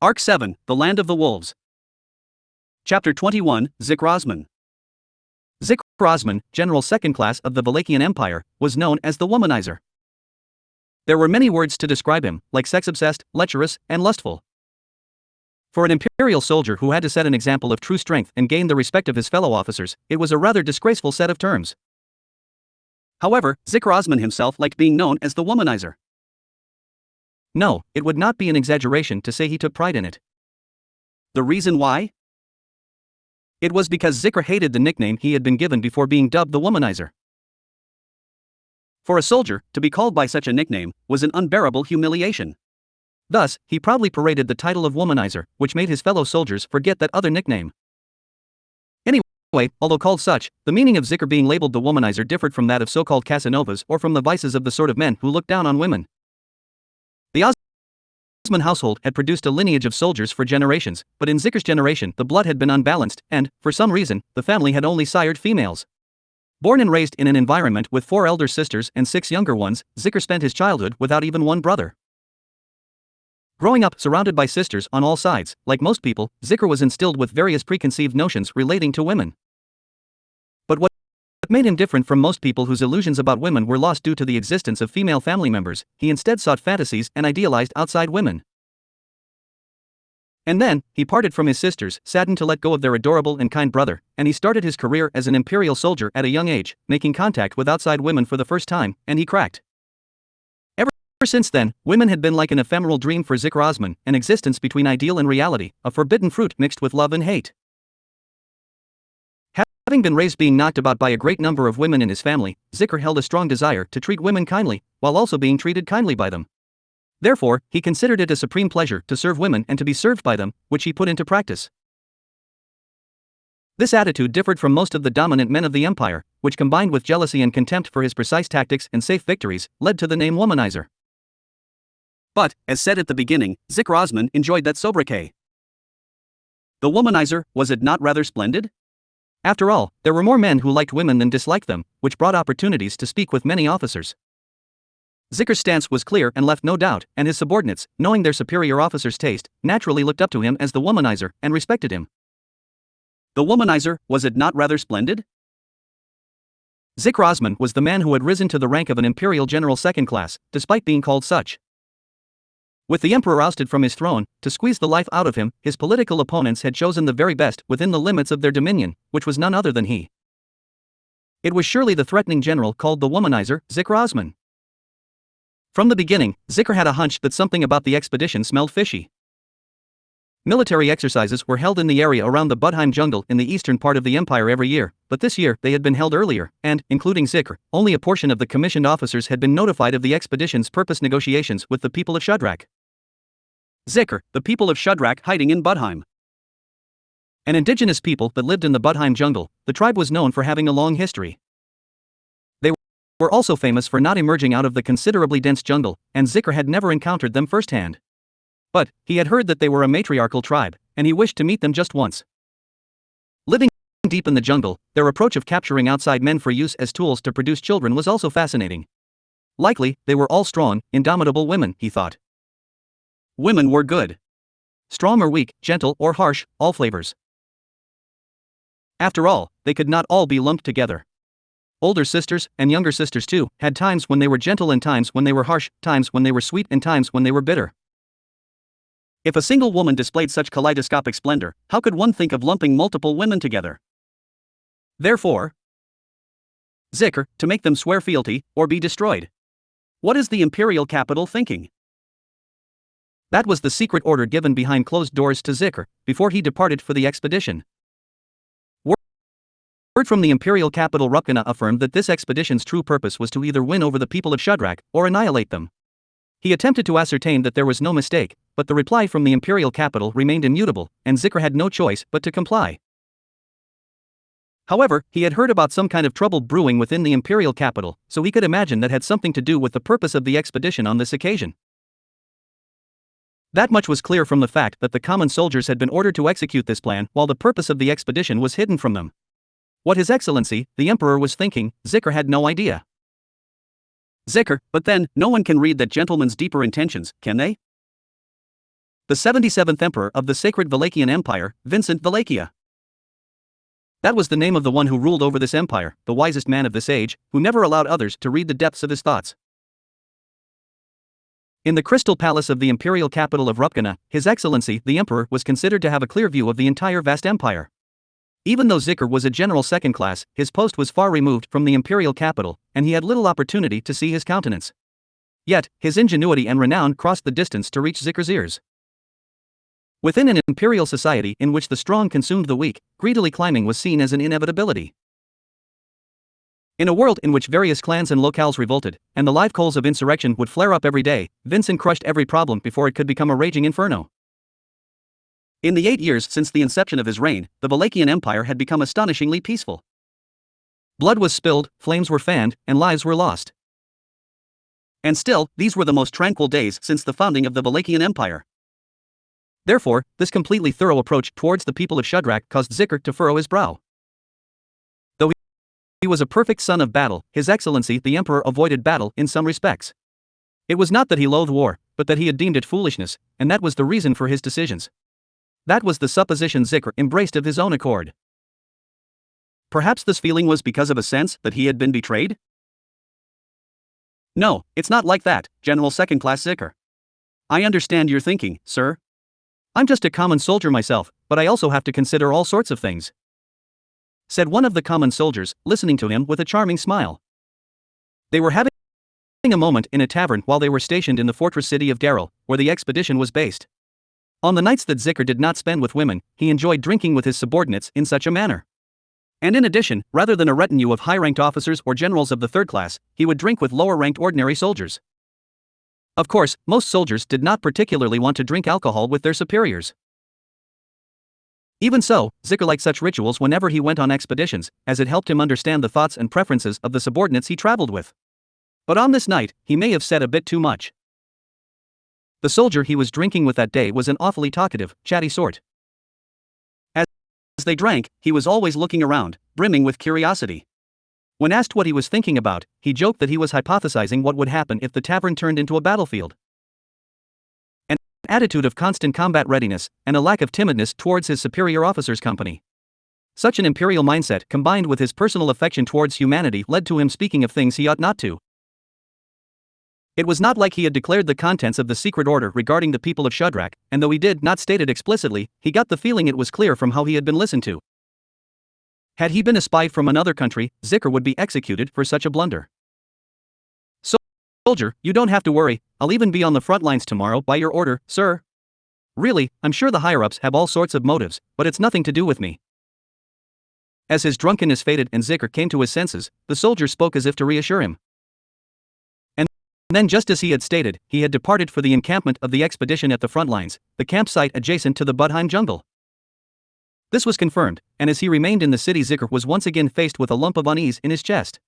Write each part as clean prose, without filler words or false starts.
Arc 7, The Land of the Wolves. Chapter 21, Zikr Osman. Zikr Osman, General Second Class of the Valachian Empire, was known as the womanizer. There were many words to describe him, like sex-obsessed, lecherous, and lustful. For an imperial soldier who had to set an example of true strength and gain the respect of his fellow officers, it was a rather disgraceful set of terms. However, Zikr Osman himself liked being known as the womanizer. No, it would not be an exaggeration to say he took pride in it. The reason why? It was because Zikr hated the nickname he had been given before being dubbed the womanizer. For a soldier, to be called by such a nickname was an unbearable humiliation. Thus, he proudly paraded the title of womanizer, which made his fellow soldiers forget that other nickname. Anyway, although called such, the meaning of Zikr being labeled the womanizer differed from that of so-called Casanovas or from the vices of the sort of men who look down on women. The Osman household had produced a lineage of soldiers for generations, but in Zikr's generation the blood had been unbalanced and, for some reason, the family had only sired females. Born and raised in an environment with 4 elder sisters and 6 younger ones, Zikr spent his childhood without even one brother. Growing up surrounded by sisters on all sides, like most people, Zikr was instilled with various preconceived notions relating to women. But what made him different from most people whose illusions about women were lost due to the existence of female family members, he instead sought fantasies and idealized outside women. And then, he parted from his sisters, saddened to let go of their adorable and kind brother, and he started his career as an imperial soldier at a young age, making contact with outside women for the first time, and he cracked. Ever since then, women had been like an ephemeral dream for Zikr Osman, an existence between ideal and reality, a forbidden fruit mixed with love and hate. Having been raised being knocked about by a great number of women in his family, Zikr held a strong desire to treat women kindly, while also being treated kindly by them. Therefore, he considered it a supreme pleasure to serve women and to be served by them, which he put into practice. This attitude differed from most of the dominant men of the empire, which combined with jealousy and contempt for his precise tactics and safe victories, led to the name womanizer. But, as said at the beginning, Zikr Osman enjoyed that sobriquet. The womanizer, was it not rather splendid? After all, there were more men who liked women than disliked them, which brought opportunities to speak with many officers. Zikr's stance was clear and left no doubt, and his subordinates, knowing their superior officer's taste, naturally looked up to him as the womanizer and respected him. The womanizer, was it not rather splendid? Zikr Osman was the man who had risen to the rank of an imperial general second class, despite being called such. With the emperor ousted from his throne, to squeeze the life out of him, his political opponents had chosen the very best within the limits of their dominion, which was none other than he. It was surely the threatening general called the womanizer, Zikr Osman. From the beginning, Zikr had a hunch that something about the expedition smelled fishy. Military exercises were held in the area around the Budheim jungle in the eastern part of the empire every year, but this year they had been held earlier, and, including Zikr, only a portion of the commissioned officers had been notified of the expedition's purpose negotiations with the people of Shudrak. Zikr, the people of Shudrak hiding in Budheim. An indigenous people that lived in the Budheim jungle, the tribe was known for having a long history. They were also famous for not emerging out of the considerably dense jungle, and Zikr had never encountered them firsthand. But, he had heard that they were a matriarchal tribe, and he wished to meet them just once. Living deep in the jungle, their approach of capturing outside men for use as tools to produce children was also fascinating. Likely, they were all strong, indomitable women, he thought. Women were good. Strong or weak, gentle or harsh, all flavors. After all, they could not all be lumped together. Older sisters, and younger sisters too, had times when they were gentle and times when they were harsh, times when they were sweet and times when they were bitter. If a single woman displayed such kaleidoscopic splendor, how could one think of lumping multiple women together? Therefore, Zikr, to make them swear fealty, or be destroyed. What is the imperial capital thinking? That was the secret order given behind closed doors to Zikr, before he departed for the expedition. Word from the imperial capital Rupkana affirmed that this expedition's true purpose was to either win over the people of Shudrak, or annihilate them. He attempted to ascertain that there was no mistake, but the reply from the imperial capital remained immutable, and Zikr had no choice but to comply. However, he had heard about some kind of trouble brewing within the imperial capital, so he could imagine that had something to do with the purpose of the expedition on this occasion. That much was clear from the fact that the common soldiers had been ordered to execute this plan while the purpose of the expedition was hidden from them. What His Excellency, the Emperor, was thinking, Zikr had no idea. Zikr, but then, no one can read that gentleman's deeper intentions, can they? the 77th emperor of the sacred Wallachian Empire, Vincent Wallachia. That was the name of the one who ruled over this empire, the wisest man of this age, who never allowed others to read the depths of his thoughts. In the crystal palace of the imperial capital of Rupkana, His Excellency the Emperor was considered to have a clear view of the entire vast empire. Even though Zikr was a general second class, his post was far removed from the imperial capital, and he had little opportunity to see his countenance. Yet, his ingenuity and renown crossed the distance to reach Zikr's ears. Within an imperial society in which the strong consumed the weak, greedily climbing was seen as an inevitability. In a world in which various clans and locales revolted, and the live coals of insurrection would flare up every day, Vincent crushed every problem before it could become a raging inferno. In the 8 years since the inception of his reign, the Wallachian Empire had become astonishingly peaceful. Blood was spilled, flames were fanned, and lives were lost. And still, these were the most tranquil days since the founding of the Wallachian Empire. Therefore, this completely thorough approach towards the people of Shudrak caused Zikr to furrow his brow. Though he was a perfect son of battle, His Excellency the Emperor avoided battle in some respects. It was not that he loathed war, but that he had deemed it foolishness, and that was the reason for his decisions. That was the supposition Zikr embraced of his own accord. Perhaps this feeling was because of a sense that he had been betrayed? No, it's not like that, General Second Class Zikr. I understand your thinking, sir. I'm just a common soldier myself, but I also have to consider all sorts of things," said one of the common soldiers, listening to him with a charming smile. They were having a moment in a tavern while they were stationed in the fortress city of Daryl, where the expedition was based. On the nights that Zikr did not spend with women, he enjoyed drinking with his subordinates in such a manner. And in addition, rather than a retinue of high-ranked officers or generals of the third class, he would drink with lower-ranked ordinary soldiers. Of course, most soldiers did not particularly want to drink alcohol with their superiors. Even so, Zikr liked such rituals whenever he went on expeditions, as it helped him understand the thoughts and preferences of the subordinates he traveled with. But on this night, he may have said a bit too much. The soldier he was drinking with that day was an awfully talkative, chatty sort. As they drank, he was always looking around, brimming with curiosity. When asked what he was thinking about, he joked that he was hypothesizing what would happen if the tavern turned into a battlefield. An attitude of constant combat readiness, and a lack of timidness towards his superior officers' company. Such an imperial mindset combined with his personal affection towards humanity led to him speaking of things he ought not to. It was not like he had declared the contents of the secret order regarding the people of Shudrak, and though he did not state it explicitly, he got the feeling it was clear from how he had been listened to. Had he been a spy from another country, Zikr would be executed for such a blunder. "Soldier, you don't have to worry, I'll even be on the front lines tomorrow by your order, sir. Really, I'm sure the higher-ups have all sorts of motives, but it's nothing to do with me." As his drunkenness faded and Zikr came to his senses, the soldier spoke as if to reassure him. And then, just as he had stated, he had departed for the encampment of the expedition at the front lines, the campsite adjacent to the Budheim jungle. This was confirmed, and as he remained in the city, Zikr was once again faced with a lump of unease in his chest.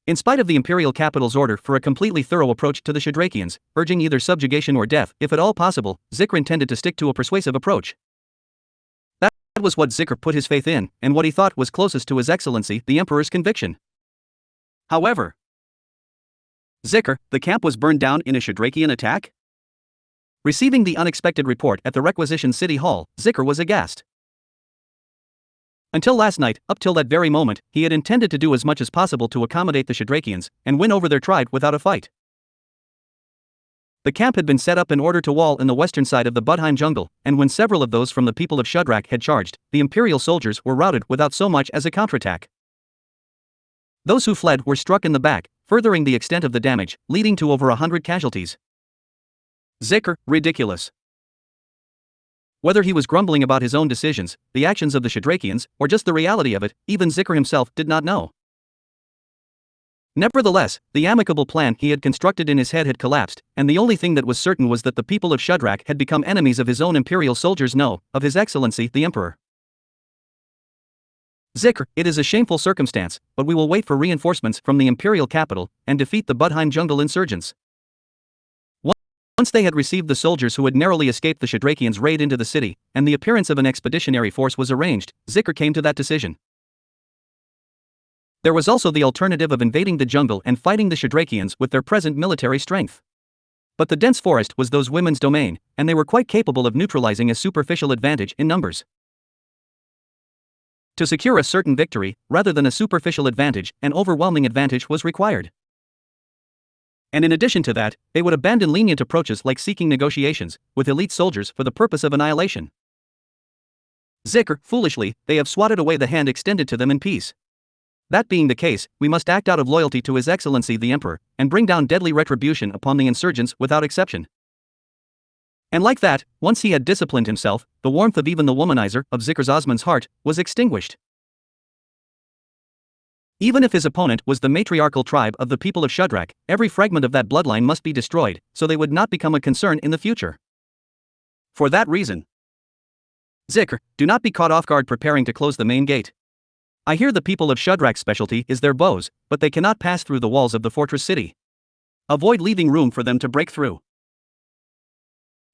In spite of the imperial capital's order for a completely thorough approach to the Shudrakians, urging either subjugation or death if at all possible, Zikr intended to stick to a persuasive approach. That was what Zikr put his faith in, and what he thought was closest to His Excellency the Emperor's conviction. However, Zikr, the camp was burned down in a Shudrakian attack? Receiving the unexpected report at the requisition city hall, Zikr was aghast. Until last night, up till that very moment, he had intended to do as much as possible to accommodate the Shudrakians and win over their tribe without a fight. The camp had been set up in order to wall in the western side of the Budheim jungle, and when several of those from the people of Shudrak had charged, the imperial soldiers were routed without so much as a counterattack. Those who fled were struck in the back, furthering the extent of the damage, leading to over 100 casualties. Zikr, ridiculous. Whether he was grumbling about his own decisions, the actions of the Shudrakians, or just the reality of it, even Zikr himself did not know. Nevertheless, the amicable plan he had constructed in his head had collapsed, and the only thing that was certain was that the people of Shudrak had become enemies of his own imperial soldiers, no, of His Excellency the Emperor. "Zikr, it is a shameful circumstance, but we will wait for reinforcements from the imperial capital, and defeat the Budheim jungle insurgents." Once they had received the soldiers who had narrowly escaped the Shudrakians' raid into the city, and the appearance of an expeditionary force was arranged, Zikr came to that decision. There was also the alternative of invading the jungle and fighting the Shudrakians with their present military strength. But the dense forest was those women's domain, and they were quite capable of neutralizing a superficial advantage in numbers. To secure a certain victory, rather than a superficial advantage, an overwhelming advantage was required. And in addition to that, they would abandon lenient approaches like seeking negotiations with elite soldiers for the purpose of annihilation. Zikr, foolishly, they have swatted away the hand extended to them in peace. That being the case, we must act out of loyalty to His Excellency the Emperor, and bring down deadly retribution upon the insurgents without exception. And like that, once he had disciplined himself, the warmth of even the womanizer of Zikr Osman's heart was extinguished. Even if his opponent was the matriarchal tribe of the people of Shudrak, every fragment of that bloodline must be destroyed, so they would not become a concern in the future. For that reason, Zikr, do not be caught off guard preparing to close the main gate. I hear the people of Shudrak's specialty is their bows, but they cannot pass through the walls of the fortress city. Avoid leaving room for them to break through.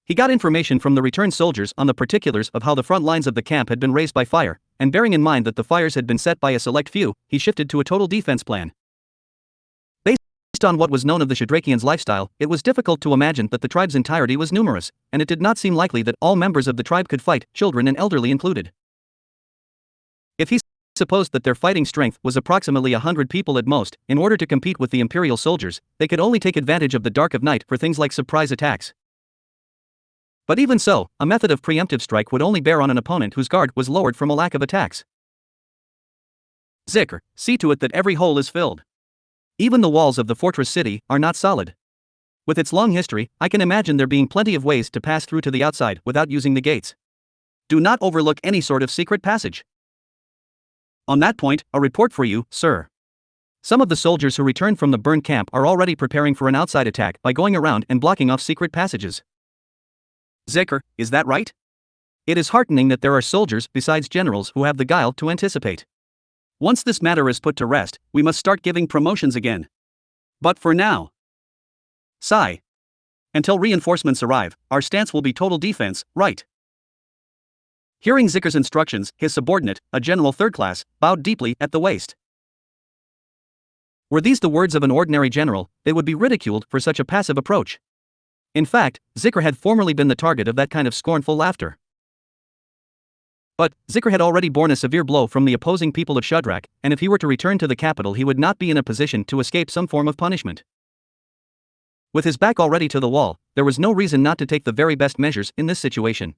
He got information from the returned soldiers on the particulars of how the front lines of the camp had been razed by fire, and bearing in mind that the fires had been set by a select few, he shifted to a total defense plan. Based on what was known of the Shadrakians' lifestyle, it was difficult to imagine that the tribe's entirety was numerous, and it did not seem likely that all members of the tribe could fight, children and elderly included. If he supposed that their fighting strength was approximately 100 people at most, in order to compete with the imperial soldiers, they could only take advantage of the dark of night for things like surprise attacks. But even so, a method of preemptive strike would only bear on an opponent whose guard was lowered from a lack of attacks. Zikr, see to it that every hole is filled. Even the walls of the fortress city are not solid. With its long history, I can imagine there being plenty of ways to pass through to the outside without using the gates. Do not overlook any sort of secret passage. On that point, a report for you, sir. Some of the soldiers who returned from the burned camp are already preparing for an outside attack by going around and blocking off secret passages. Zikr, is that right? It is heartening that there are soldiers besides generals who have the guile to anticipate. Once this matter is put to rest, we must start giving promotions again. But for now, sigh. Until reinforcements arrive, our stance will be total defense, right? Hearing Zikr's instructions, his subordinate, a general third class, bowed deeply at the waist. Were these the words of an ordinary general, they would be ridiculed for such a passive approach. In fact, Zikr had formerly been the target of that kind of scornful laughter. But Zikr had already borne a severe blow from the opposing people of Shudrak, and if he were to return to the capital he would not be in a position to escape some form of punishment. With his back already to the wall, there was no reason not to take the very best measures in this situation.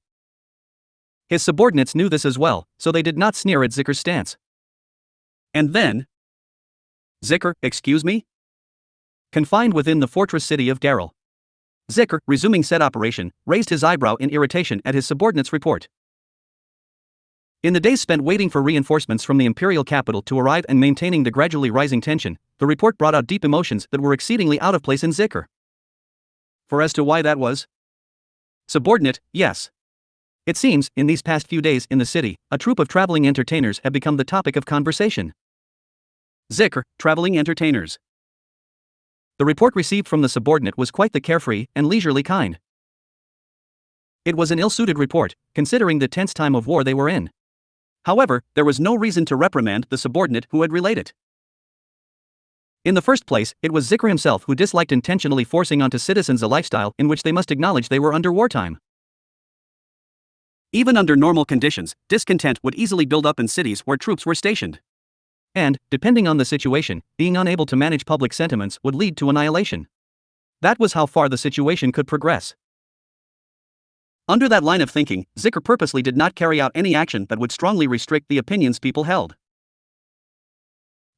His subordinates knew this as well, so they did not sneer at Zikr's stance. And then, Zikr, excuse me? Confined within the fortress city of Darrell. Zikr, resuming said operation, raised his eyebrow in irritation at his subordinate's report. In the days spent waiting for reinforcements from the imperial capital to arrive and maintaining the gradually rising tension, the report brought out deep emotions that were exceedingly out of place in Zikr. For as to why that was? Subordinate, yes. It seems, in these past few days in the city, a troupe of traveling entertainers have become the topic of conversation. Zikr, traveling entertainers. The report received from the subordinate was quite the carefree and leisurely kind. It was an ill-suited report, considering the tense time of war they were in. However, there was no reason to reprimand the subordinate who had relayed it. In the first place, it was Zikr himself who disliked intentionally forcing onto citizens a lifestyle in which they must acknowledge they were under wartime. Even under normal conditions, discontent would easily build up in cities where troops were stationed. And, depending on the situation, being unable to manage public sentiments would lead to annihilation. That was how far the situation could progress. Under that line of thinking, Zikr purposely did not carry out any action that would strongly restrict the opinions people held.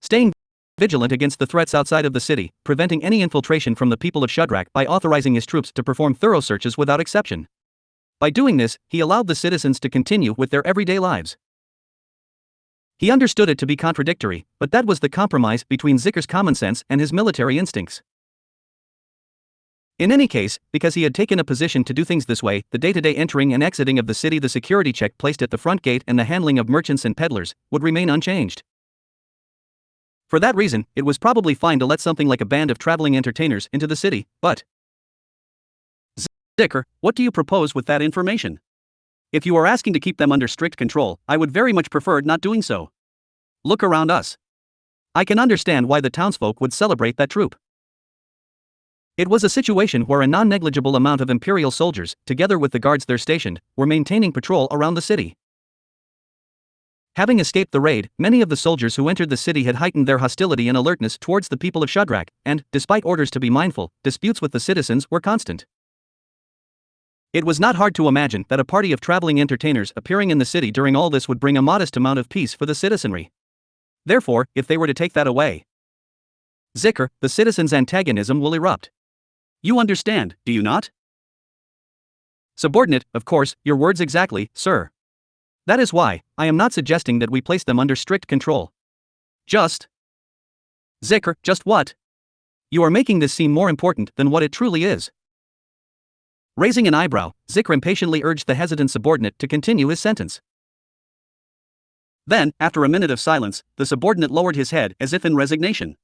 Staying vigilant against the threats outside of the city, preventing any infiltration from the people of Shudrak by authorizing his troops to perform thorough searches without exception. By doing this, he allowed the citizens to continue with their everyday lives. He understood it to be contradictory, but that was the compromise between Zikr's common sense and his military instincts. In any case, because he had taken a position to do things this way, the day-to-day entering and exiting of the city, the security check placed at the front gate, and the handling of merchants and peddlers would remain unchanged. For that reason, it was probably fine to let something like a band of traveling entertainers into the city, but Zikr, what do you propose with that information? If you are asking to keep them under strict control, I would very much prefer not doing so. Look around us. I can understand why the townsfolk would celebrate that troop. It was a situation where a non-negligible amount of Imperial soldiers, together with the guards there stationed, were maintaining patrol around the city. Having escaped the raid, many of the soldiers who entered the city had heightened their hostility and alertness towards the people of Shadrach, and, despite orders to be mindful, disputes with the citizens were constant. It was not hard to imagine that a party of traveling entertainers appearing in the city during all this would bring a modest amount of peace for the citizenry. Therefore, if they were to take that away, Zikr, the citizens' antagonism will erupt. You understand, do you not? Subordinate, of course, your words exactly, sir. That is why, I am not suggesting that we place them under strict control. Just. Zikr, just what? You are making this seem more important than what it truly is. Raising an eyebrow, Zikr impatiently urged the hesitant subordinate to continue his sentence. Then, after a minute of silence, the subordinate lowered his head as if in resignation.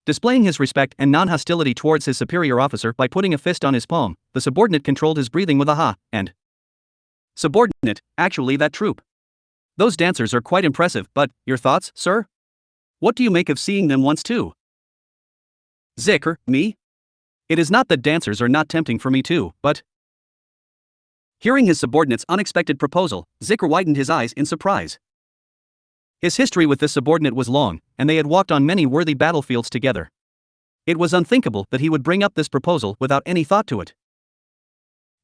Displaying his respect and non-hostility towards his superior officer by putting a fist on his palm, the subordinate controlled his breathing with a ha, and subordinate, actually that troupe. Those dancers are quite impressive, but, your thoughts, sir? What do you make of seeing them once too? Zikr, me? It is not that dancers are not tempting for me too, but... Hearing his subordinate's unexpected proposal, Zikr widened his eyes in surprise. His history with this subordinate was long, and they had walked on many worthy battlefields together. It was unthinkable that he would bring up this proposal without any thought to it.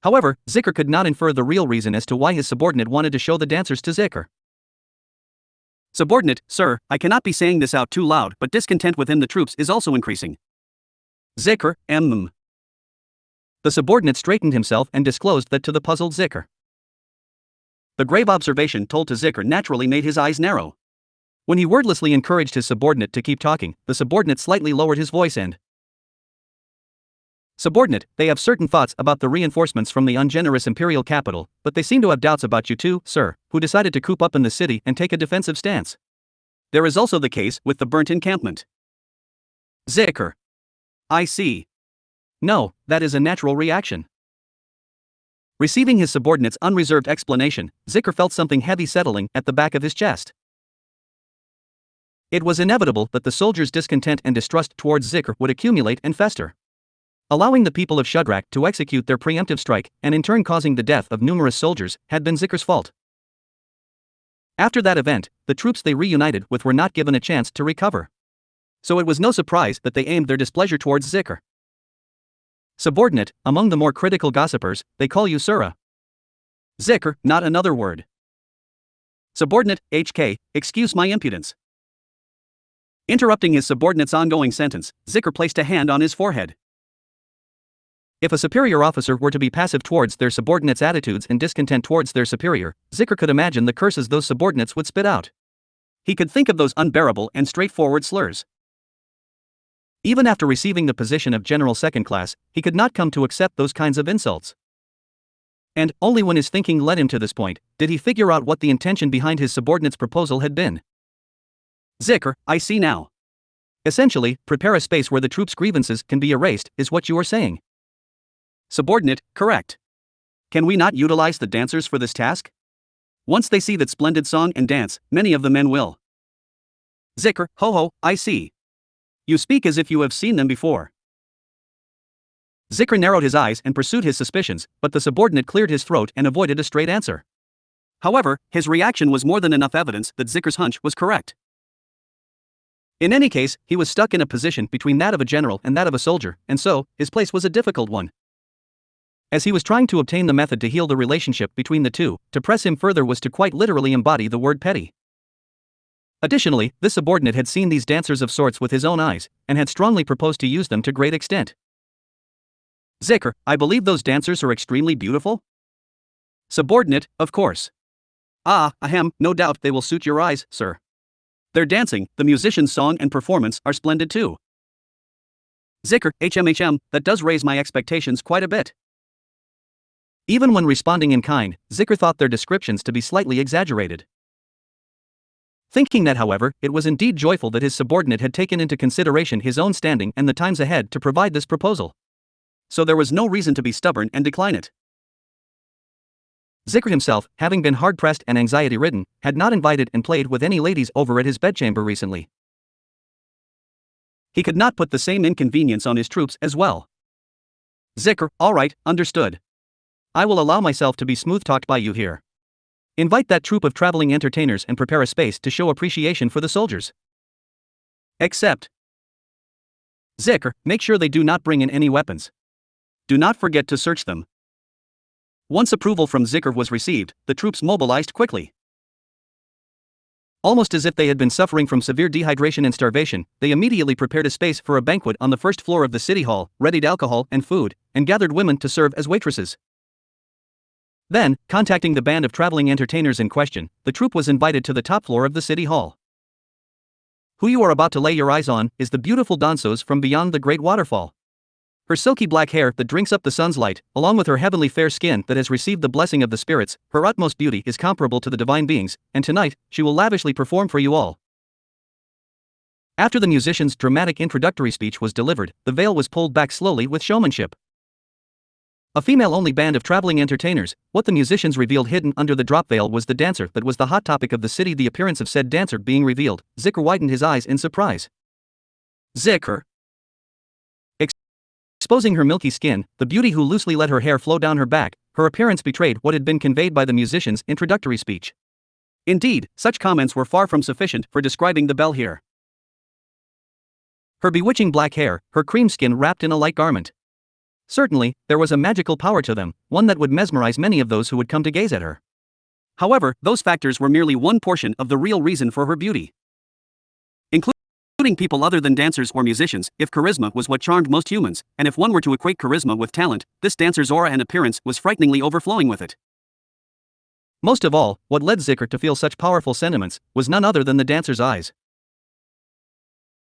However, Zikr could not infer the real reason as to why his subordinate wanted to show the dancers to Zikr. Subordinate, sir, I cannot be saying this out too loud, but discontent within the troops is also increasing. Zikr, The subordinate straightened himself and disclosed that to the puzzled Zikr. The grave observation told to Zikr naturally made his eyes narrow. When he wordlessly encouraged his subordinate to keep talking, the subordinate slightly lowered his voice and... Subordinate, they have certain thoughts about the reinforcements from the ungenerous imperial capital, but they seem to have doubts about you too, sir, who decided to coop up in the city and take a defensive stance. There is also the case with the burnt encampment. Zikr. I see. No, that is a natural reaction. Receiving his subordinate's unreserved explanation, Zikr felt something heavy settling at the back of his chest. It was inevitable that the soldiers' discontent and distrust towards Zikr would accumulate and fester. Allowing the people of Shadrach to execute their preemptive strike, and in turn causing the death of numerous soldiers, had been Zikr's fault. After that event, the troops they reunited with were not given a chance to recover. So it was no surprise that they aimed their displeasure towards Zikr. Subordinate, among the more critical gossipers, they call you Sura. Zikr, not another word. Subordinate, HK, excuse my impudence. Interrupting his subordinate's ongoing sentence, Zikr placed a hand on his forehead. If a superior officer were to be passive towards their subordinates' attitudes and discontent towards their superior, Zikr could imagine the curses those subordinates would spit out. He could think of those unbearable and straightforward slurs. Even after receiving the position of General Second Class, he could not come to accept those kinds of insults. And, only when his thinking led him to this point, did he figure out what the intention behind his subordinate's proposal had been. Zikr, I see now. Essentially, prepare a space where the troops' grievances can be erased, is what you are saying. Subordinate, correct. Can we not utilize the dancers for this task? Once they see that splendid song and dance, many of the men will. Zikr, ho, I see. You speak as if you have seen them before. Zikr narrowed his eyes and pursued his suspicions, but the subordinate cleared his throat and avoided a straight answer. However, his reaction was more than enough evidence that Zikr's hunch was correct. In any case, he was stuck in a position between that of a general and that of a soldier, and so, his place was a difficult one. As he was trying to obtain the method to heal the relationship between the two, to press him further was to quite literally embody the word petty. Additionally, this subordinate had seen these dancers of sorts with his own eyes, and had strongly proposed to use them to great extent. Zikr, I believe those dancers are extremely beautiful? Subordinate, of course. No doubt they will suit your eyes, sir. Their dancing, the musician's song and performance are splendid too. Zikr, that does raise my expectations quite a bit. Even when responding in kind, Zikr thought their descriptions to be slightly exaggerated. Thinking that, however, it was indeed joyful that his subordinate had taken into consideration his own standing and the times ahead to provide this proposal. So there was no reason to be stubborn and decline it. Zikr himself, having been hard-pressed and anxiety-ridden, had not invited and played with any ladies over at his bedchamber recently. He could not put the same inconvenience on his troops as well. Zikr, alright, understood. I will allow myself to be smooth-talked by you here. Invite that troupe of traveling entertainers and prepare a space to show appreciation for the soldiers. Except, Zikr, make sure they do not bring in any weapons. Do not forget to search them. Once approval from Zikr was received, the troops mobilized quickly. Almost as if they had been suffering from severe dehydration and starvation, they immediately prepared a space for a banquet on the first floor of the city hall, readied alcohol and food, and gathered women to serve as waitresses. Then, contacting the band of traveling entertainers in question, the troupe was invited to the top floor of the city hall. Who you are about to lay your eyes on is the beautiful danseuse from beyond the great waterfall. Her silky black hair that drinks up the sun's light, along with her heavenly fair skin that has received the blessing of the spirits, her utmost beauty is comparable to the divine beings, and tonight, she will lavishly perform for you all. After the musician's dramatic introductory speech was delivered, the veil was pulled back slowly with showmanship. A female-only band of traveling entertainers, what the musicians revealed hidden under the drop veil was the dancer that was the hot topic of the city. The appearance of said dancer being revealed, Zikr widened his eyes in surprise. Zikr. Exposing her milky skin, the beauty who loosely let her hair flow down her back, her appearance betrayed what had been conveyed by the musician's introductory speech. Indeed, such comments were far from sufficient for describing the belle here. Her bewitching black hair, her cream skin wrapped in a light garment. Certainly, there was a magical power to them, one that would mesmerize many of those who would come to gaze at her. However, those factors were merely one portion of the real reason for her beauty. Including people other than dancers or musicians, if charisma was what charmed most humans, and if one were to equate charisma with talent, this dancer's aura and appearance was frighteningly overflowing with it. Most of all, what led Zikr to feel such powerful sentiments was none other than the dancer's eyes.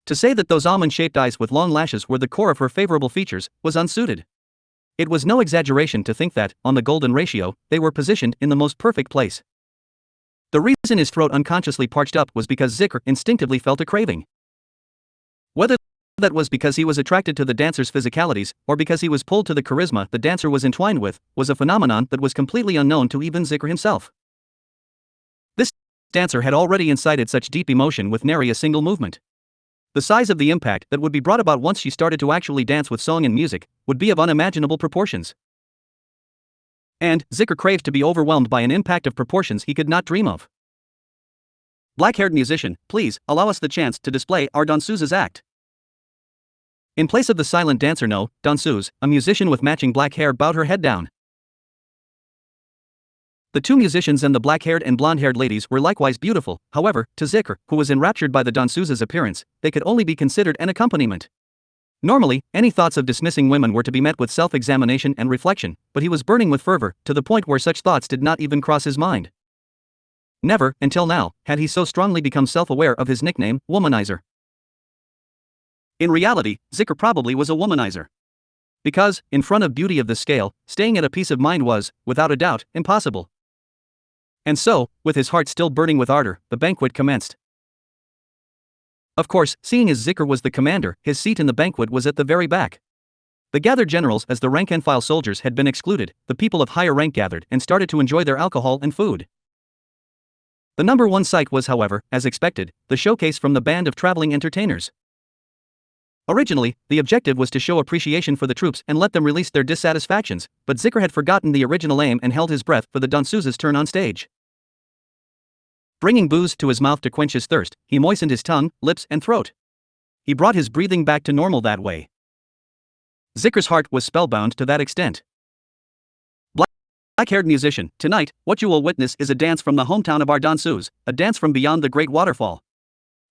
To say that those almond-shaped eyes with long lashes were the core of her favorable features was unsuited. It was no exaggeration to think that, on the golden ratio, they were positioned in the most perfect place. The reason his throat unconsciously parched up was because Zikr instinctively felt a craving. Whether that was because he was attracted to the dancer's physicalities, or because he was pulled to the charisma the dancer was entwined with, was a phenomenon that was completely unknown to even Zikr himself. This dancer had already incited such deep emotion with nary a single movement. The size of the impact that would be brought about once she started to actually dance with song and music would be of unimaginable proportions. And Zikr craved to be overwhelmed by an impact of proportions he could not dream of. Black-haired musician, please, allow us the chance to display our danseuse's act. In place of the silent dancer, no, danseuse, a musician with matching black hair bowed her head down. The two musicians and the black-haired and blonde-haired ladies were likewise beautiful, however, to Zikr, who was enraptured by the danseuse's appearance, they could only be considered an accompaniment. Normally, any thoughts of dismissing women were to be met with self-examination and reflection, but he was burning with fervor, to the point where such thoughts did not even cross his mind. Never, until now, had he so strongly become self-aware of his nickname, womanizer. In reality, Zikr probably was a womanizer. Because, in front of beauty of the scale, staying at a peace of mind was, without a doubt, impossible. And so, with his heart still burning with ardor, the banquet commenced. Of course, seeing as Zikr was the commander, his seat in the banquet was at the very back. The gathered generals, as the rank-and-file soldiers had been excluded, the people of higher rank gathered and started to enjoy their alcohol and food. The number one sight was, however, as expected, the showcase from the band of traveling entertainers. Originally, the objective was to show appreciation for the troops and let them release their dissatisfactions, but Zikr had forgotten the original aim and held his breath for the danseuse's turn on stage. Bringing booze to his mouth to quench his thirst, he moistened his tongue, lips, and throat. He brought his breathing back to normal that way. Zikr's heart was spellbound to that extent. Black-haired musician, tonight, what you will witness is a dance from the hometown of our danseuse, a dance from beyond the great waterfall.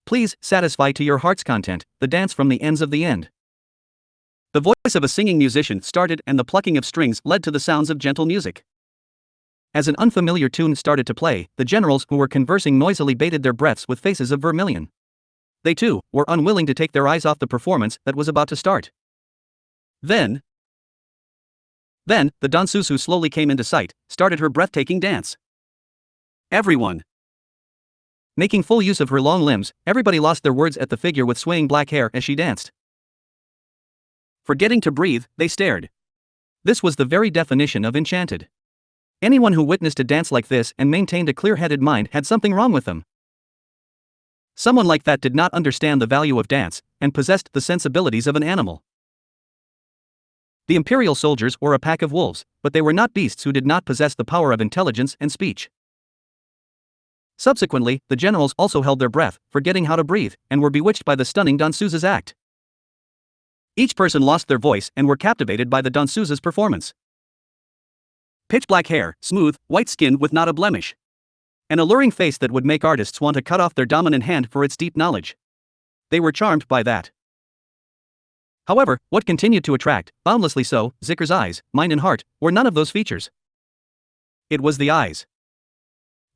Please, satisfy to your heart's content, the dance from the ends of the end. The voice of a singing musician started and the plucking of strings led to the sounds of gentle music. As an unfamiliar tune started to play, the generals who were conversing noisily bated their breaths with faces of vermilion. They too, were unwilling to take their eyes off the performance that was about to start. Then, the danseuse who slowly came into sight, started her breathtaking dance. Everyone, making full use of her long limbs, everybody lost their words at the figure with swaying black hair as she danced. Forgetting to breathe, they stared. This was the very definition of enchanted. Anyone who witnessed a dance like this and maintained a clear-headed mind had something wrong with them. Someone like that did not understand the value of dance, and possessed the sensibilities of an animal. The Imperial soldiers were a pack of wolves, but they were not beasts who did not possess the power of intelligence and speech. Subsequently, the generals also held their breath, forgetting how to breathe, and were bewitched by the stunning Danseuse's act. Each person lost their voice and were captivated by the Danseuse's performance. Pitch black hair, smooth, white skin with not a blemish. An alluring face that would make artists want to cut off their dominant hand for its deep knowledge. They were charmed by that. However, what continued to attract, boundlessly so, Zikr's eyes, mind and heart, were none of those features. It was the eyes.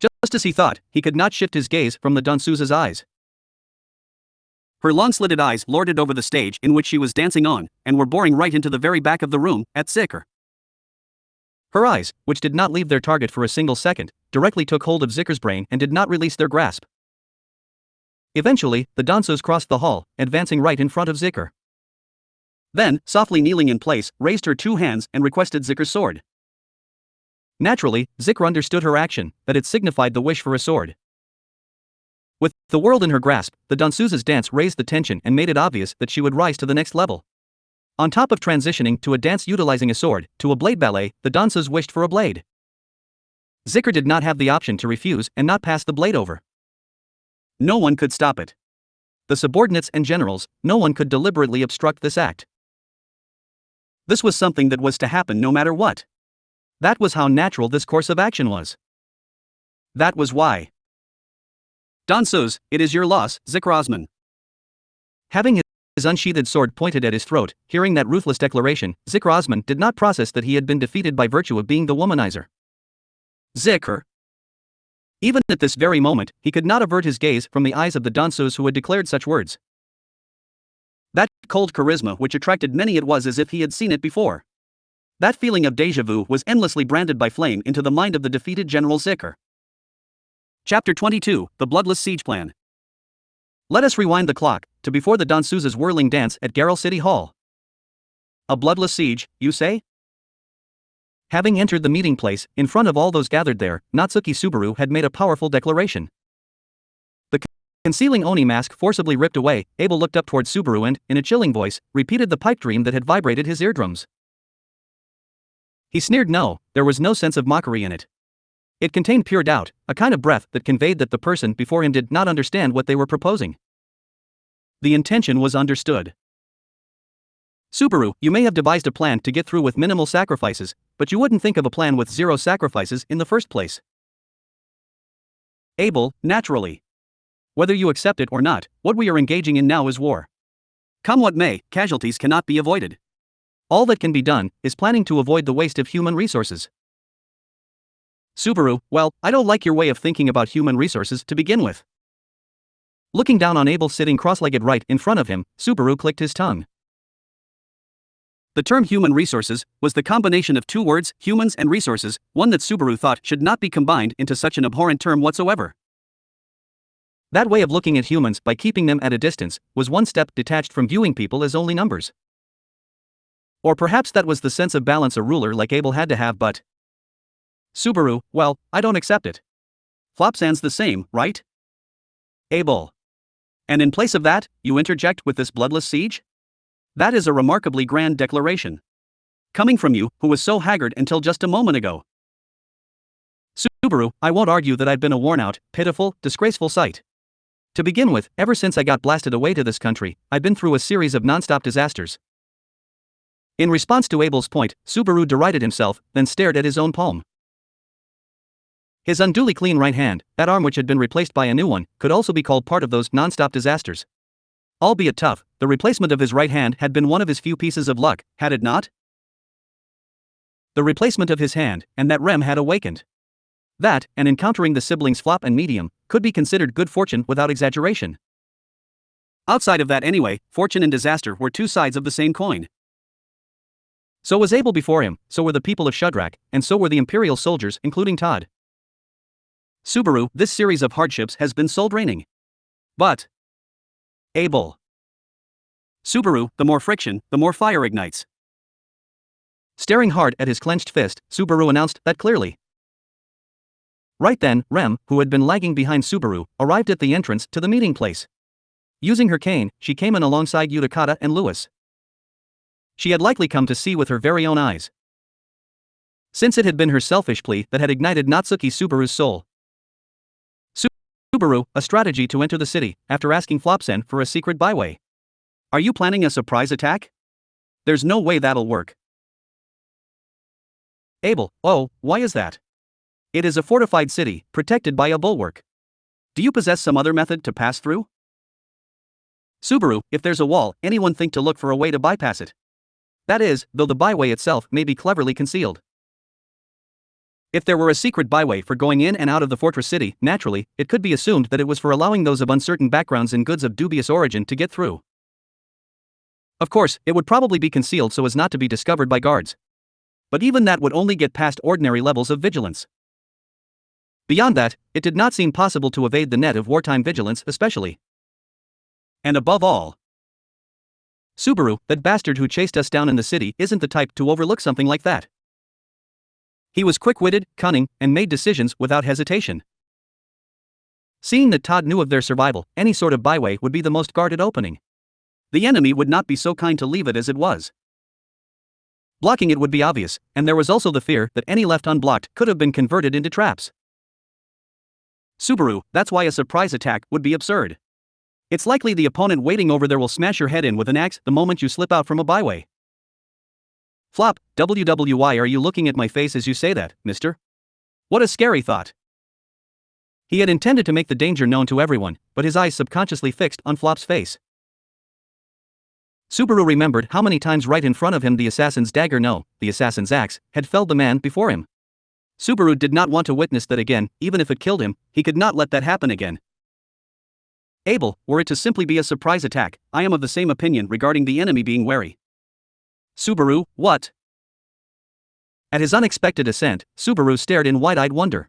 Just as he thought, he could not shift his gaze from the Danseuse's eyes. Her long-slitted eyes lorded over the stage in which she was dancing on, and were boring right into the very back of the room, at Zikr. Her eyes, which did not leave their target for a single second, directly took hold of Zikr's brain and did not release their grasp. Eventually, the danseuse crossed the hall, advancing right in front of Zikr. Then, softly kneeling in place, raised her two hands and requested Zikr's sword. Naturally, Zikr understood her action, that it signified the wish for a sword. With the world in her grasp, the danseuse's dance raised the tension and made it obvious that she would rise to the next level. On top of transitioning to a dance utilizing a sword, to a blade ballet, the danseuse wished for a blade. Zikr did not have the option to refuse and not pass the blade over. No one could stop it. The subordinates and generals, no one could deliberately obstruct this act. This was something that was to happen no matter what. That was how natural this course of action was. That was why. Danseuse, it is your loss, Zikr Osman. Having his unsheathed sword pointed at his throat, hearing that ruthless declaration, Zikr Osman did not process that he had been defeated by virtue of being the womanizer. Zikr. Even at this very moment, he could not avert his gaze from the eyes of the danseuse who had declared such words. That cold charisma which attracted many, it was as if he had seen it before. That feeling of déjà vu was endlessly branded by flame into the mind of the defeated General Zikr. Chapter 22, The Bloodless Siege Plan. Let us rewind the clock, to before the danseuse's whirling dance at Garel City Hall. A bloodless siege, you say? Having entered the meeting place, in front of all those gathered there, Natsuki Subaru had made a powerful declaration. The concealing Oni mask forcibly ripped away, Abel looked up towards Subaru and, in a chilling voice, repeated the pipe dream that had vibrated his eardrums. He sneered. No, there was no sense of mockery in it. It contained pure doubt, a kind of breath that conveyed that the person before him did not understand what they were proposing. The intention was understood. Subaru, you may have devised a plan to get through with minimal sacrifices, but you wouldn't think of a plan with 0 sacrifices in the first place. Abel, naturally. Whether you accept it or not, what we are engaging in now is war. Come what may, casualties cannot be avoided. All that can be done is planning to avoid the waste of human resources. Subaru, well, I don't like your way of thinking about human resources to begin with. Looking down on Abel sitting cross-legged right in front of him, Subaru clicked his tongue. The term human resources was the combination of two words, humans and resources, one that Subaru thought should not be combined into such an abhorrent term whatsoever. That way of looking at humans by keeping them at a distance was one step detached from viewing people as only numbers. Or perhaps that was the sense of balance a ruler like Abel had to have, but Subaru, well, I don't accept it. Flopsand's the same, right? Abel. And in place of that, you interject with this bloodless siege? That is a remarkably grand declaration. Coming from you, who was so haggard until just a moment ago. Subaru, I won't argue that I've been a worn-out, pitiful, disgraceful sight. To begin with, ever since I got blasted away to this country, I've been through a series of non-stop disasters. In response to Abel's point, Subaru derided himself, then stared at his own palm. His unduly clean right hand, that arm which had been replaced by a new one, could also be called part of those non-stop disasters. Albeit tough, the replacement of his right hand had been one of his few pieces of luck, had it not? The replacement of his hand, and that Rem had awakened. That, and encountering the siblings Flop and Medium, could be considered good fortune without exaggeration. Outside of that anyway, fortune and disaster were two sides of the same coin. So was Abel before him, so were the people of Shudrak, and so were the Imperial soldiers, including Todd. Subaru, this series of hardships has been soul-draining. But Abel. Subaru, the more friction, the more fire ignites. Staring hard at his clenched fist, Subaru announced that clearly. Right then, Rem, who had been lagging behind Subaru, arrived at the entrance to the meeting place. Using her cane, she came in alongside Utakata and Lewis. She had likely come to see with her very own eyes. Since it had been her selfish plea that had ignited Natsuki Subaru's soul. Subaru, a strategy to enter the city, after asking Flopsen for a secret byway. Are you planning a surprise attack? There's no way that'll work. Abel, oh, why is that? It is a fortified city, protected by a bulwark. Do you possess some other method to pass through? Subaru, if there's a wall, anyone think to look for a way to bypass it. That is, though the byway itself may be cleverly concealed. If there were a secret byway for going in and out of the fortress city, naturally, it could be assumed that it was for allowing those of uncertain backgrounds and goods of dubious origin to get through. Of course, it would probably be concealed so as not to be discovered by guards. But even that would only get past ordinary levels of vigilance. Beyond that, it did not seem possible to evade the net of wartime vigilance, especially. And above all, Subaru, that bastard who chased us down in the city, isn't the type to overlook something like that. He was quick-witted, cunning, and made decisions without hesitation. Seeing that Todd knew of their survival, any sort of byway would be the most guarded opening. The enemy would not be so kind to leave it as it was. Blocking it would be obvious, and there was also the fear that any left unblocked could have been converted into traps. Subaru, that's why a surprise attack would be absurd. It's likely the opponent waiting over there will smash your head in with an axe the moment you slip out from a byway. Flop, why are you looking at my face as you say that, mister? What a scary thought. He had intended to make the danger known to everyone, but his eyes subconsciously fixed on Flop's face. Subaru remembered how many times right in front of him the assassin's dagger, no, the assassin's axe, had felled the man before him. Subaru did not want to witness that again, even if it killed him, he could not let that happen again. Abel, were it to simply be a surprise attack, I am of the same opinion regarding the enemy being wary. Subaru, what? At his unexpected assent, Subaru stared in wide-eyed wonder.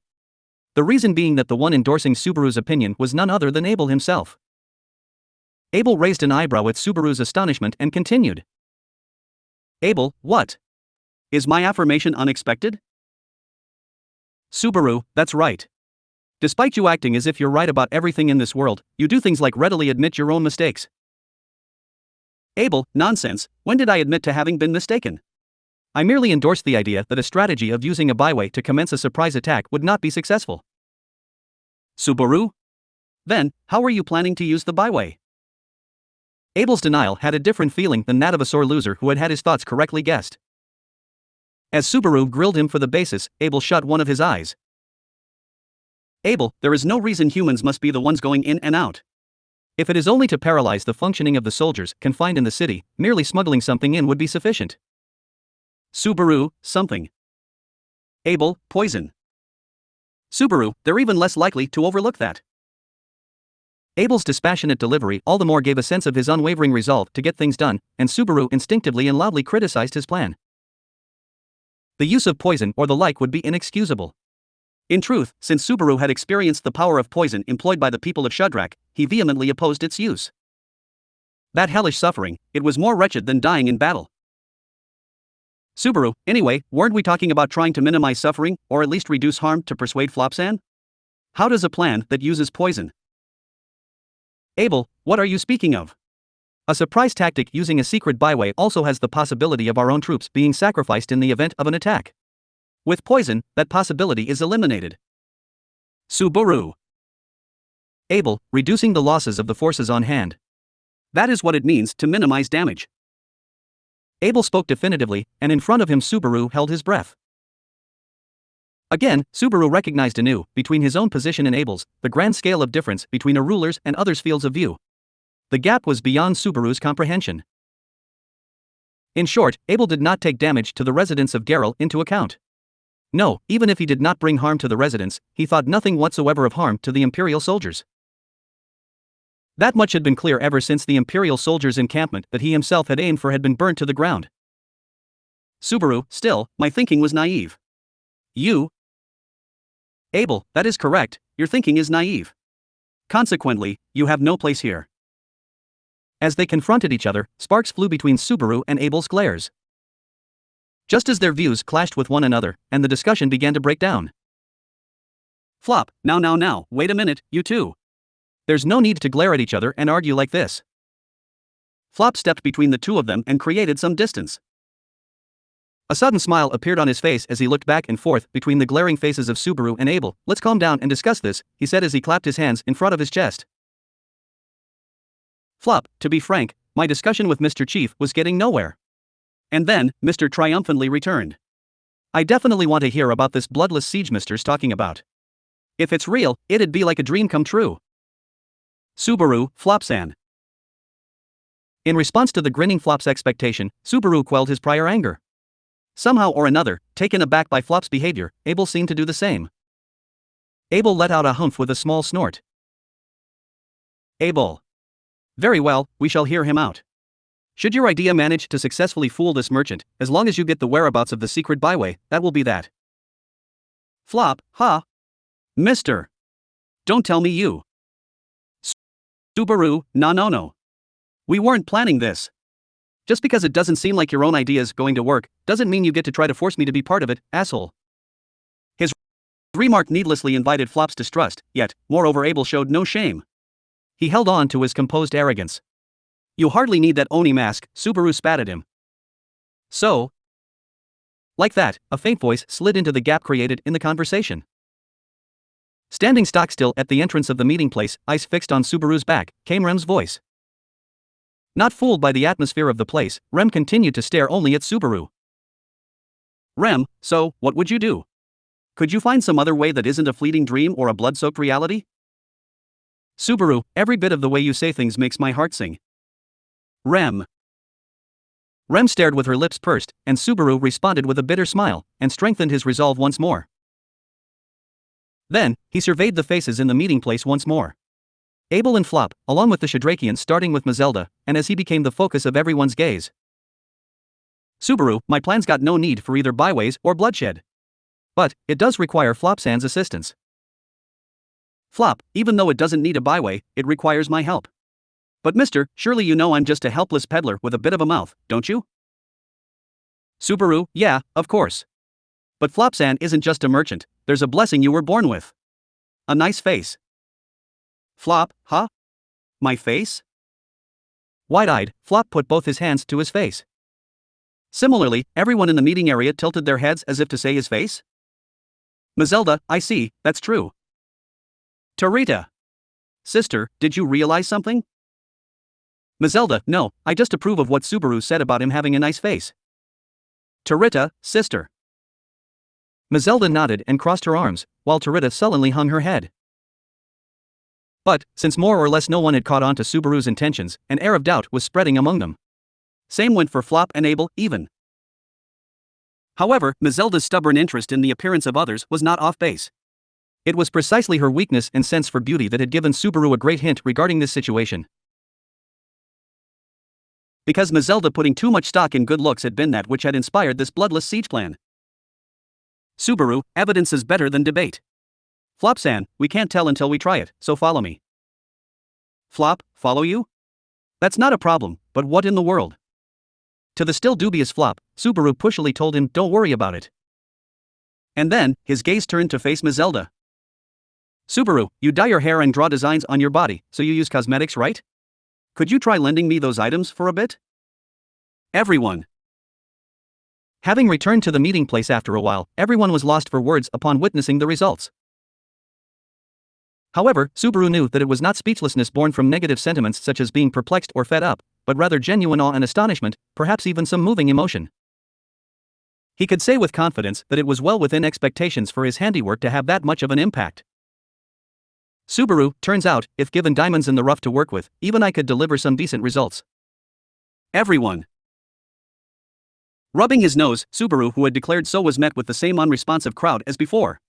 The reason being that the one endorsing Subaru's opinion was none other than Abel himself. Abel raised an eyebrow at Subaru's astonishment and continued. Abel, what? Is my affirmation unexpected? Subaru, that's right. Despite you acting as if you're right about everything in this world, you do things like readily admit your own mistakes. Abel, nonsense, when did I admit to having been mistaken? I merely endorsed the idea that a strategy of using a byway to commence a surprise attack would not be successful. Subaru? Then, how were you planning to use the byway? Abel's denial had a different feeling than that of a sore loser who had had his thoughts correctly guessed. As Subaru grilled him for the basis, Abel shut one of his eyes. Abel, there is no reason humans must be the ones going in and out. If it is only to paralyze the functioning of the soldiers confined in the city, merely smuggling something in would be sufficient. Subaru, something. Abel, poison. Subaru, they're even less likely to overlook that. Abel's dispassionate delivery all the more gave a sense of his unwavering resolve to get things done, and Subaru instinctively and loudly criticized his plan. The use of poison or the like would be inexcusable. In truth, since Subaru had experienced the power of poison employed by the people of Shudrak, he vehemently opposed its use. That hellish suffering, it was more wretched than dying in battle. Subaru, anyway, weren't we talking about trying to minimize suffering, or at least reduce harm to persuade Flopsan? How does a plan that uses poison? Abel, what are you speaking of? A surprise tactic using a secret byway also has the possibility of our own troops being sacrificed in the event of an attack. With poison, that possibility is eliminated. Subaru. Abel, reducing the losses of the forces on hand. That is what it means to minimize damage. Abel spoke definitively, and in front of him Subaru held his breath. Again, Subaru recognized anew, between his own position and Abel's, the grand scale of difference between a ruler's and others' fields of view. The gap was beyond Subaru's comprehension. In short, Abel did not take damage to the residents of Geralt into account. No, even if he did not bring harm to the residents, he thought nothing whatsoever of harm to the Imperial soldiers. That much had been clear ever since the Imperial soldiers' encampment that he himself had aimed for had been burnt to the ground. Subaru, still, my thinking was naive. You? Abel, that is correct, your thinking is naive. Consequently, you have no place here. As they confronted each other, sparks flew between Subaru and Abel's glares. Just as their views clashed with one another, and the discussion began to break down. Flop, now, wait a minute, you two. There's no need to glare at each other and argue like this. Flop stepped between the two of them and created some distance. A sudden smile appeared on his face as he looked back and forth between the glaring faces of Subaru and Abel. "Let's calm down and discuss this," he said as he clapped his hands in front of his chest. "Flop, to be frank, my discussion with Mr. Chief was getting nowhere." And then, Mr. triumphantly returned. "I definitely want to hear about this bloodless siege Mr.'s talking about. If it's real, it'd be like a dream come true." Subaru, Flopsan. In response to the grinning Flop's expectation, Subaru quelled his prior anger. Somehow or another, taken aback by Flop's behavior, Abel seemed to do the same. Abel let out a humph with a small snort. "Abel. Very well, we shall hear him out. Should your idea manage to successfully fool this merchant, as long as you get the whereabouts of the secret byway, that will be that." Flop, huh? Mister. Don't tell me you. Subaru, no. We weren't planning this. Just because it doesn't seem like your own idea is going to work, doesn't mean you get to try to force me to be part of it, asshole. His remark needlessly invited Flop's distrust, yet, moreover, Abel showed no shame. He held on to his composed arrogance. "You hardly need that Oni mask," Subaru spat at him. "So?" Like that, a faint voice slid into the gap created in the conversation. Standing stock still at the entrance of the meeting place, eyes fixed on Subaru's back, came Rem's voice. Not fooled by the atmosphere of the place, Rem continued to stare only at Subaru. "Rem, so, what would you do? Could you find some other way that isn't a fleeting dream or a blood-soaked reality?" "Subaru, every bit of the way you say things makes my heart sing." Rem stared with her lips pursed, and Subaru responded with a bitter smile, and strengthened his resolve once more. Then, he surveyed the faces in the meeting place once more. Abel and Flop, along with the Shadrakians starting with Mazelda, and as he became the focus of everyone's gaze. "Subaru, my plan's got no need for either byways or bloodshed. But, it does require Flopsan's assistance." "Flop, even though it doesn't need a byway, it requires my help. But mister, surely you know I'm just a helpless peddler with a bit of a mouth, don't you?" Subaru, yeah, of course. But Flopsan isn't just a merchant, there's a blessing you were born with. A nice face. Flop, huh? My face? Wide-eyed, Flop put both his hands to his face. Similarly, everyone in the meeting area tilted their heads as if to say his face. Mazelda, I see, that's true. Tarita. Sister, did you realize something? Mazelda, no, I just approve of what Subaru said about him having a nice face. Tarita, sister. Mazelda nodded and crossed her arms, while Tarita sullenly hung her head. But, since more or less no one had caught on to Subaru's intentions, an air of doubt was spreading among them. Same went for Flop and Abel, even. However, Mazelda's stubborn interest in the appearance of others was not off base. It was precisely her weakness and sense for beauty that had given Subaru a great hint regarding this situation. Because Mazelda putting too much stock in good looks had been that which had inspired this bloodless siege plan. Subaru, evidence is better than debate. Flopsan, we can't tell until we try it, so follow me. Flop, follow you? That's not a problem, but what in the world? To the still dubious Flop, Subaru pushily told him, don't worry about it. And then, his gaze turned to face Mazelda. Subaru, you dye your hair and draw designs on your body, so you use cosmetics, right? Could you try lending me those items for a bit? Everyone. Having returned to the meeting place after a while, everyone was lost for words upon witnessing the results. However, Subaru knew that it was not speechlessness born from negative sentiments such as being perplexed or fed up, but rather genuine awe and astonishment, perhaps even some moving emotion. He could say with confidence that it was well within expectations for his handiwork to have that much of an impact. Subaru, turns out, if given diamonds in the rough to work with, even I could deliver some decent results. Everyone. Rubbing his nose, Subaru, who had declared so, was met with the same unresponsive crowd as before.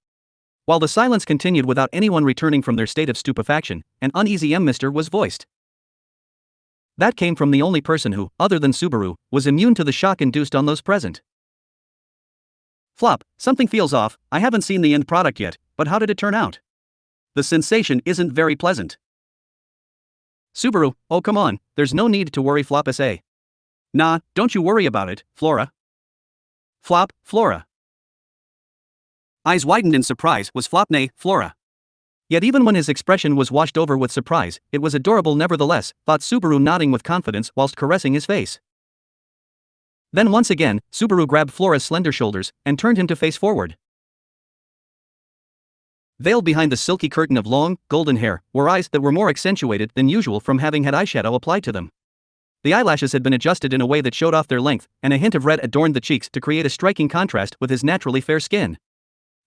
While the silence continued without anyone returning from their state of stupefaction, an uneasy mister was voiced. That came from the only person who, other than Subaru, was immune to the shock induced on those present. Flop, something feels off, I haven't seen the end product yet, but how did it turn out? The sensation isn't very pleasant. Subaru, oh come on, there's no need to worry Flop SA. Nah, don't you worry about it, Flora. Flop, Flora. Eyes widened in surprise was Flop nay, Flora. Yet even when his expression was washed over with surprise, it was adorable nevertheless, thought Subaru, nodding with confidence whilst caressing his face. Then once again, Subaru grabbed Flora's slender shoulders and turned him to face forward. Veiled behind the silky curtain of long, golden hair, were eyes that were more accentuated than usual from having had eyeshadow applied to them. The eyelashes had been adjusted in a way that showed off their length, and a hint of red adorned the cheeks to create a striking contrast with his naturally fair skin.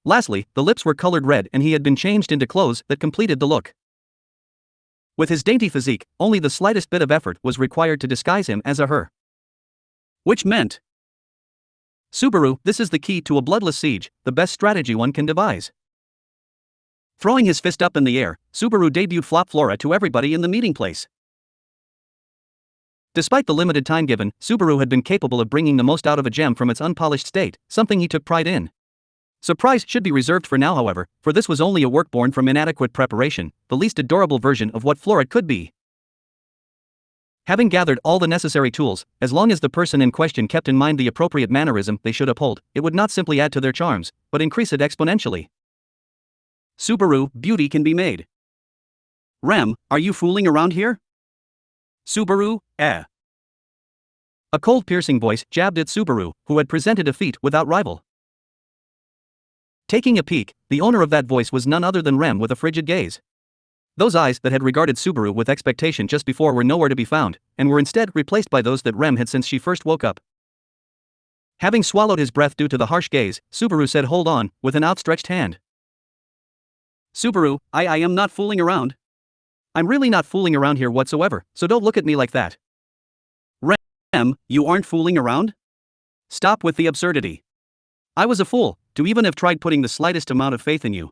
Lastly, the lips were colored red and he had been changed into clothes that completed the look. With his dainty physique, only the slightest bit of effort was required to disguise him as a her. Which meant, Subaru, this is the key to a bloodless siege, the best strategy one can devise. Throwing his fist up in the air, Subaru debuted Flop Flora to everybody in the meeting place. Despite the limited time given, Subaru had been capable of bringing the most out of a gem from its unpolished state, something he took pride in. Surprise should be reserved for now, however, for this was only a work born from inadequate preparation, the least adorable version of what Flora could be. Having gathered all the necessary tools, as long as the person in question kept in mind the appropriate mannerism they should uphold, it would not simply add to their charms, but increase it exponentially. Subaru, beauty can be made. Rem, are you fooling around here? Subaru, eh. A cold piercing voice jabbed at Subaru, who had presented a feat without rival. Taking a peek, the owner of that voice was none other than Rem with a frigid gaze. Those eyes that had regarded Subaru with expectation just before were nowhere to be found, and were instead replaced by those that Rem had since she first woke up. Having swallowed his breath due to the harsh gaze, Subaru said, "Hold on," with an outstretched hand. Subaru, I am not fooling around. I'm really not fooling around here whatsoever, so don't look at me like that. Rem, you aren't fooling around? Stop with the absurdity. I was a fool, to even have tried putting the slightest amount of faith in you.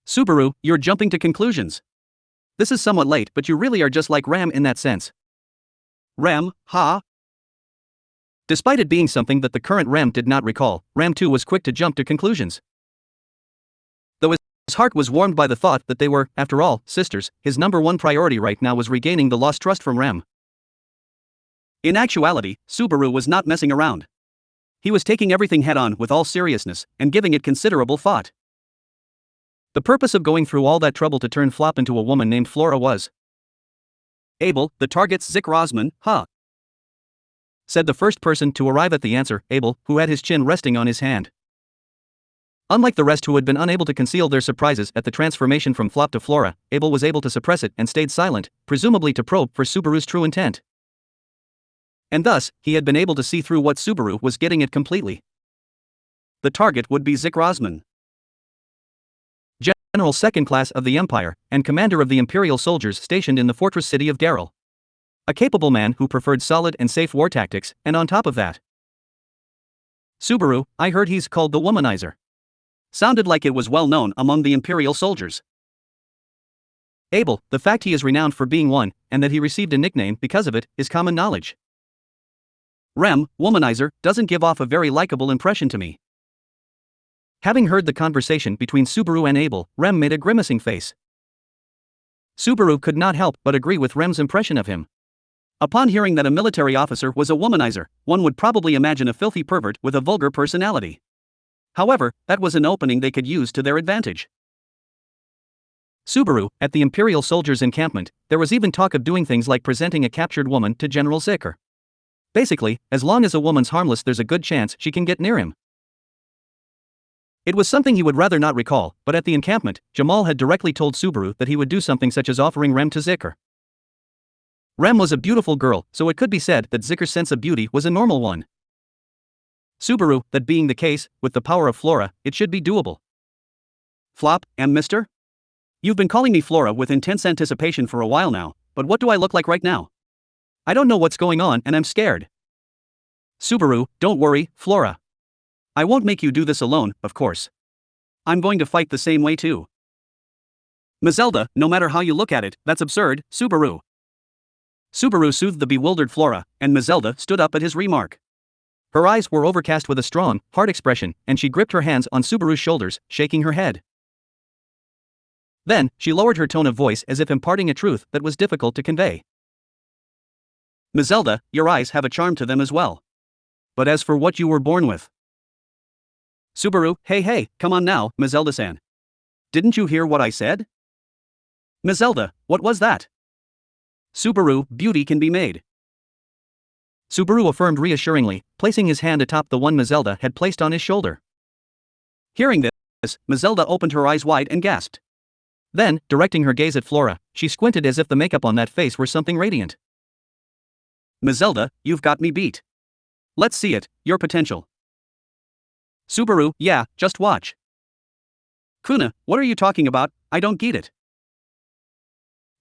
Subaru, you're jumping to conclusions. This is somewhat late, but you really are just like Rem in that sense. Rem, ha? Despite it being something that the current Rem did not recall, Rem too was quick to jump to conclusions. Though his heart was warmed by the thought that they were, after all, sisters, his number one priority right now was regaining the lost trust from Rem. In actuality, Subaru was not messing around. He was taking everything head-on with all seriousness, and giving it considerable thought. The purpose of going through all that trouble to turn Flop into a woman named Flora was Abel, the target's Zikr Osman, huh? Said the first person to arrive at the answer, Abel, who had his chin resting on his hand. Unlike the rest who had been unable to conceal their surprises at the transformation from Flop to Flora, Abel was able to suppress it and stayed silent, presumably to probe for Subaru's true intent. And thus, he had been able to see through what Subaru was getting at completely. The target would be Zikr Osman, General Second Class of the Empire, and commander of the Imperial soldiers stationed in the fortress city of Daryl. A capable man who preferred solid and safe war tactics, and on top of that, Subaru, I heard he's called the Womanizer. Sounded like it was well known among the Imperial soldiers. Abel, the fact he is renowned for being one, and that he received a nickname because of it, is common knowledge. Rem, Womanizer, doesn't give off a very likable impression to me. Having heard the conversation between Subaru and Abel, Rem made a grimacing face. Subaru could not help but agree with Rem's impression of him. Upon hearing that a military officer was a womanizer, one would probably imagine a filthy pervert with a vulgar personality. However, that was an opening they could use to their advantage. Subaru, at the Imperial soldiers' encampment, there was even talk of doing things like presenting a captured woman to General Zikr. Basically, as long as a woman's harmless, there's a good chance she can get near him. It was something he would rather not recall, but at the encampment, Jamal had directly told Subaru that he would do something such as offering Rem to Zikr. Rem was a beautiful girl, so it could be said that Zikr's sense of beauty was a normal one. Subaru, that being the case, with the power of Flora, it should be doable. Flop, mister? You've been calling me Flora with intense anticipation for a while now, but what do I look like right now? I don't know what's going on and I'm scared. Subaru, don't worry, Flora. I won't make you do this alone, of course. I'm going to fight the same way too. Mazelda, no matter how you look at it, that's absurd, Subaru. Subaru soothed the bewildered Flora, and Mazelda stood up at his remark. Her eyes were overcast with a strong, hard expression, and she gripped her hands on Subaru's shoulders, shaking her head. Then, she lowered her tone of voice as if imparting a truth that was difficult to convey. Mazelda, your eyes have a charm to them as well. But as for what you were born with. Subaru, hey, come on now, Mazelda-san. Didn't you hear what I said? Mazelda, what was that? Subaru, beauty can be made. Subaru affirmed reassuringly, placing his hand atop the one Mazelda had placed on his shoulder. Hearing this, Mazelda opened her eyes wide and gasped. Then, directing her gaze at Flora, she squinted as if the makeup on that face were something radiant. Mazelda, you've got me beat. Let's see it, your potential. Subaru, yeah, just watch. Kuna, what are you talking about? I don't get it.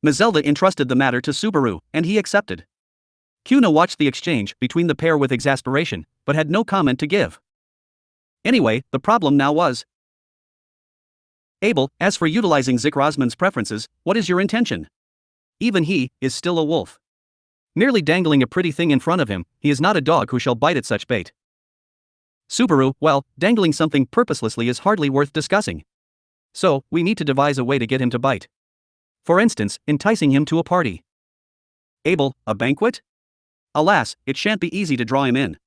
Mazelda entrusted the matter to Subaru, and he accepted. Kuna watched the exchange between the pair with exasperation, but had no comment to give. Anyway, the problem now was, Abel, as for utilizing Zikr Osman's preferences, what is your intention? Even he is still a wolf. Merely dangling a pretty thing in front of him, he is not a dog who shall bite at such bait. Subaru, well, dangling something purposelessly is hardly worth discussing. So, we need to devise a way to get him to bite. For instance, enticing him to a party. Abel, a banquet? Alas, it shan't be easy to draw him in.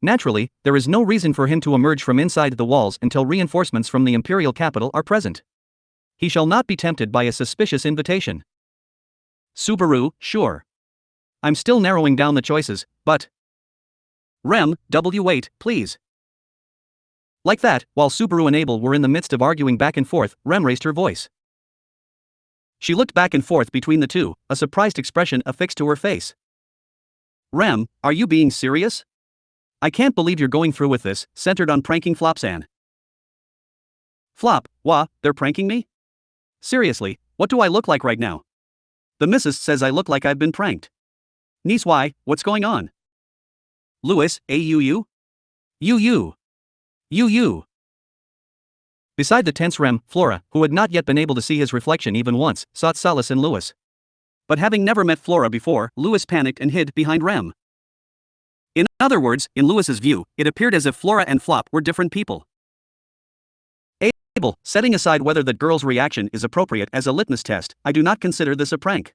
Naturally, there is no reason for him to emerge from inside the walls until reinforcements from the imperial capital are present. He shall not be tempted by a suspicious invitation. Subaru, sure. I'm still narrowing down the choices, but... wait, please. Like that, while Subaru and Abel were in the midst of arguing back and forth, Rem raised her voice. She looked back and forth between the two, a surprised expression affixed to her face. Rem, are you being serious? I can't believe you're going through with this, centered on pranking Flopsan. Flop, they're pranking me? Seriously, what do I look like right now? The missus says I look like I've been pranked. Niece, why, what's going on? Louis, you? You. Beside the tense Rem, Flora, who had not yet been able to see his reflection even once, sought solace in Louis. But having never met Flora before, Louis panicked and hid behind Rem. In other words, in Louis's view, it appeared as if Flora and Flop were different people. Abel, setting aside whether that girl's reaction is appropriate as a litmus test, I do not consider this a prank.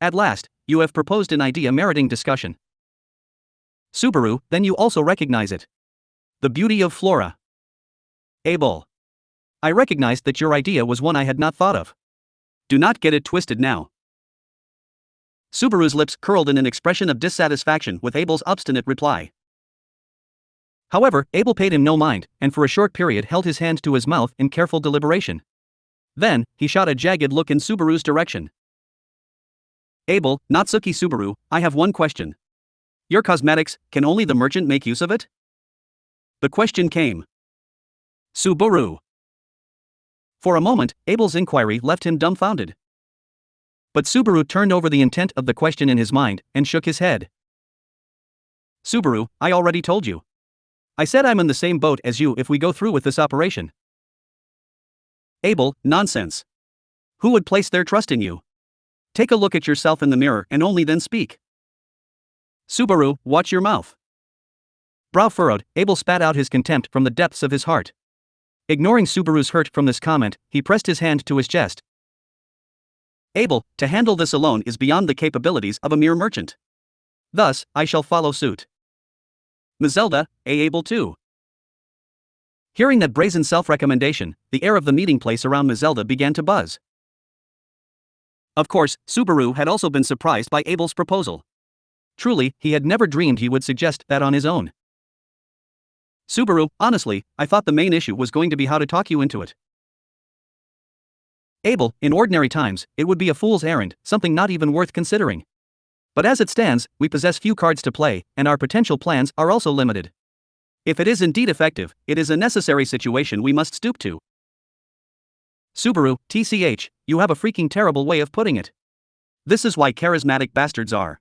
At last, you have proposed an idea meriting discussion. Subaru, then you also recognize it. The beauty of Flora. Abel. I recognized that your idea was one I had not thought of. Do not get it twisted now. Subaru's lips curled in an expression of dissatisfaction with Abel's obstinate reply. However, Abel paid him no mind, and for a short period held his hand to his mouth in careful deliberation. Then, he shot a jagged look in Subaru's direction. Abel, Natsuki Subaru, I have one question. Your cosmetics, can only the merchant make use of it? The question came. Subaru. For a moment, Abel's inquiry left him dumbfounded. But Subaru turned over the intent of the question in his mind, and shook his head. Subaru, I already told you. I said I'm in the same boat as you if we go through with this operation. Abel, nonsense. Who would place their trust in you? Take a look at yourself in the mirror and only then speak. Subaru, watch your mouth. Brow furrowed, Abel spat out his contempt from the depths of his heart. Ignoring Subaru's hurt from this comment, he pressed his hand to his chest. Abel, to handle this alone is beyond the capabilities of a mere merchant. Thus, I shall follow suit. Mazelda, Abel too. Hearing that brazen self-recommendation, the air of the meeting place around Mazelda began to buzz. Of course, Subaru had also been surprised by Abel's proposal. Truly, he had never dreamed he would suggest that on his own. Subaru, honestly, I thought the main issue was going to be how to talk you into it. Abel, in ordinary times, it would be a fool's errand, something not even worth considering. But as it stands, we possess few cards to play, and our potential plans are also limited. If it is indeed effective, it is a necessary situation we must stoop to. Subaru, TCH, you have a freaking terrible way of putting it. This is why charismatic bastards are.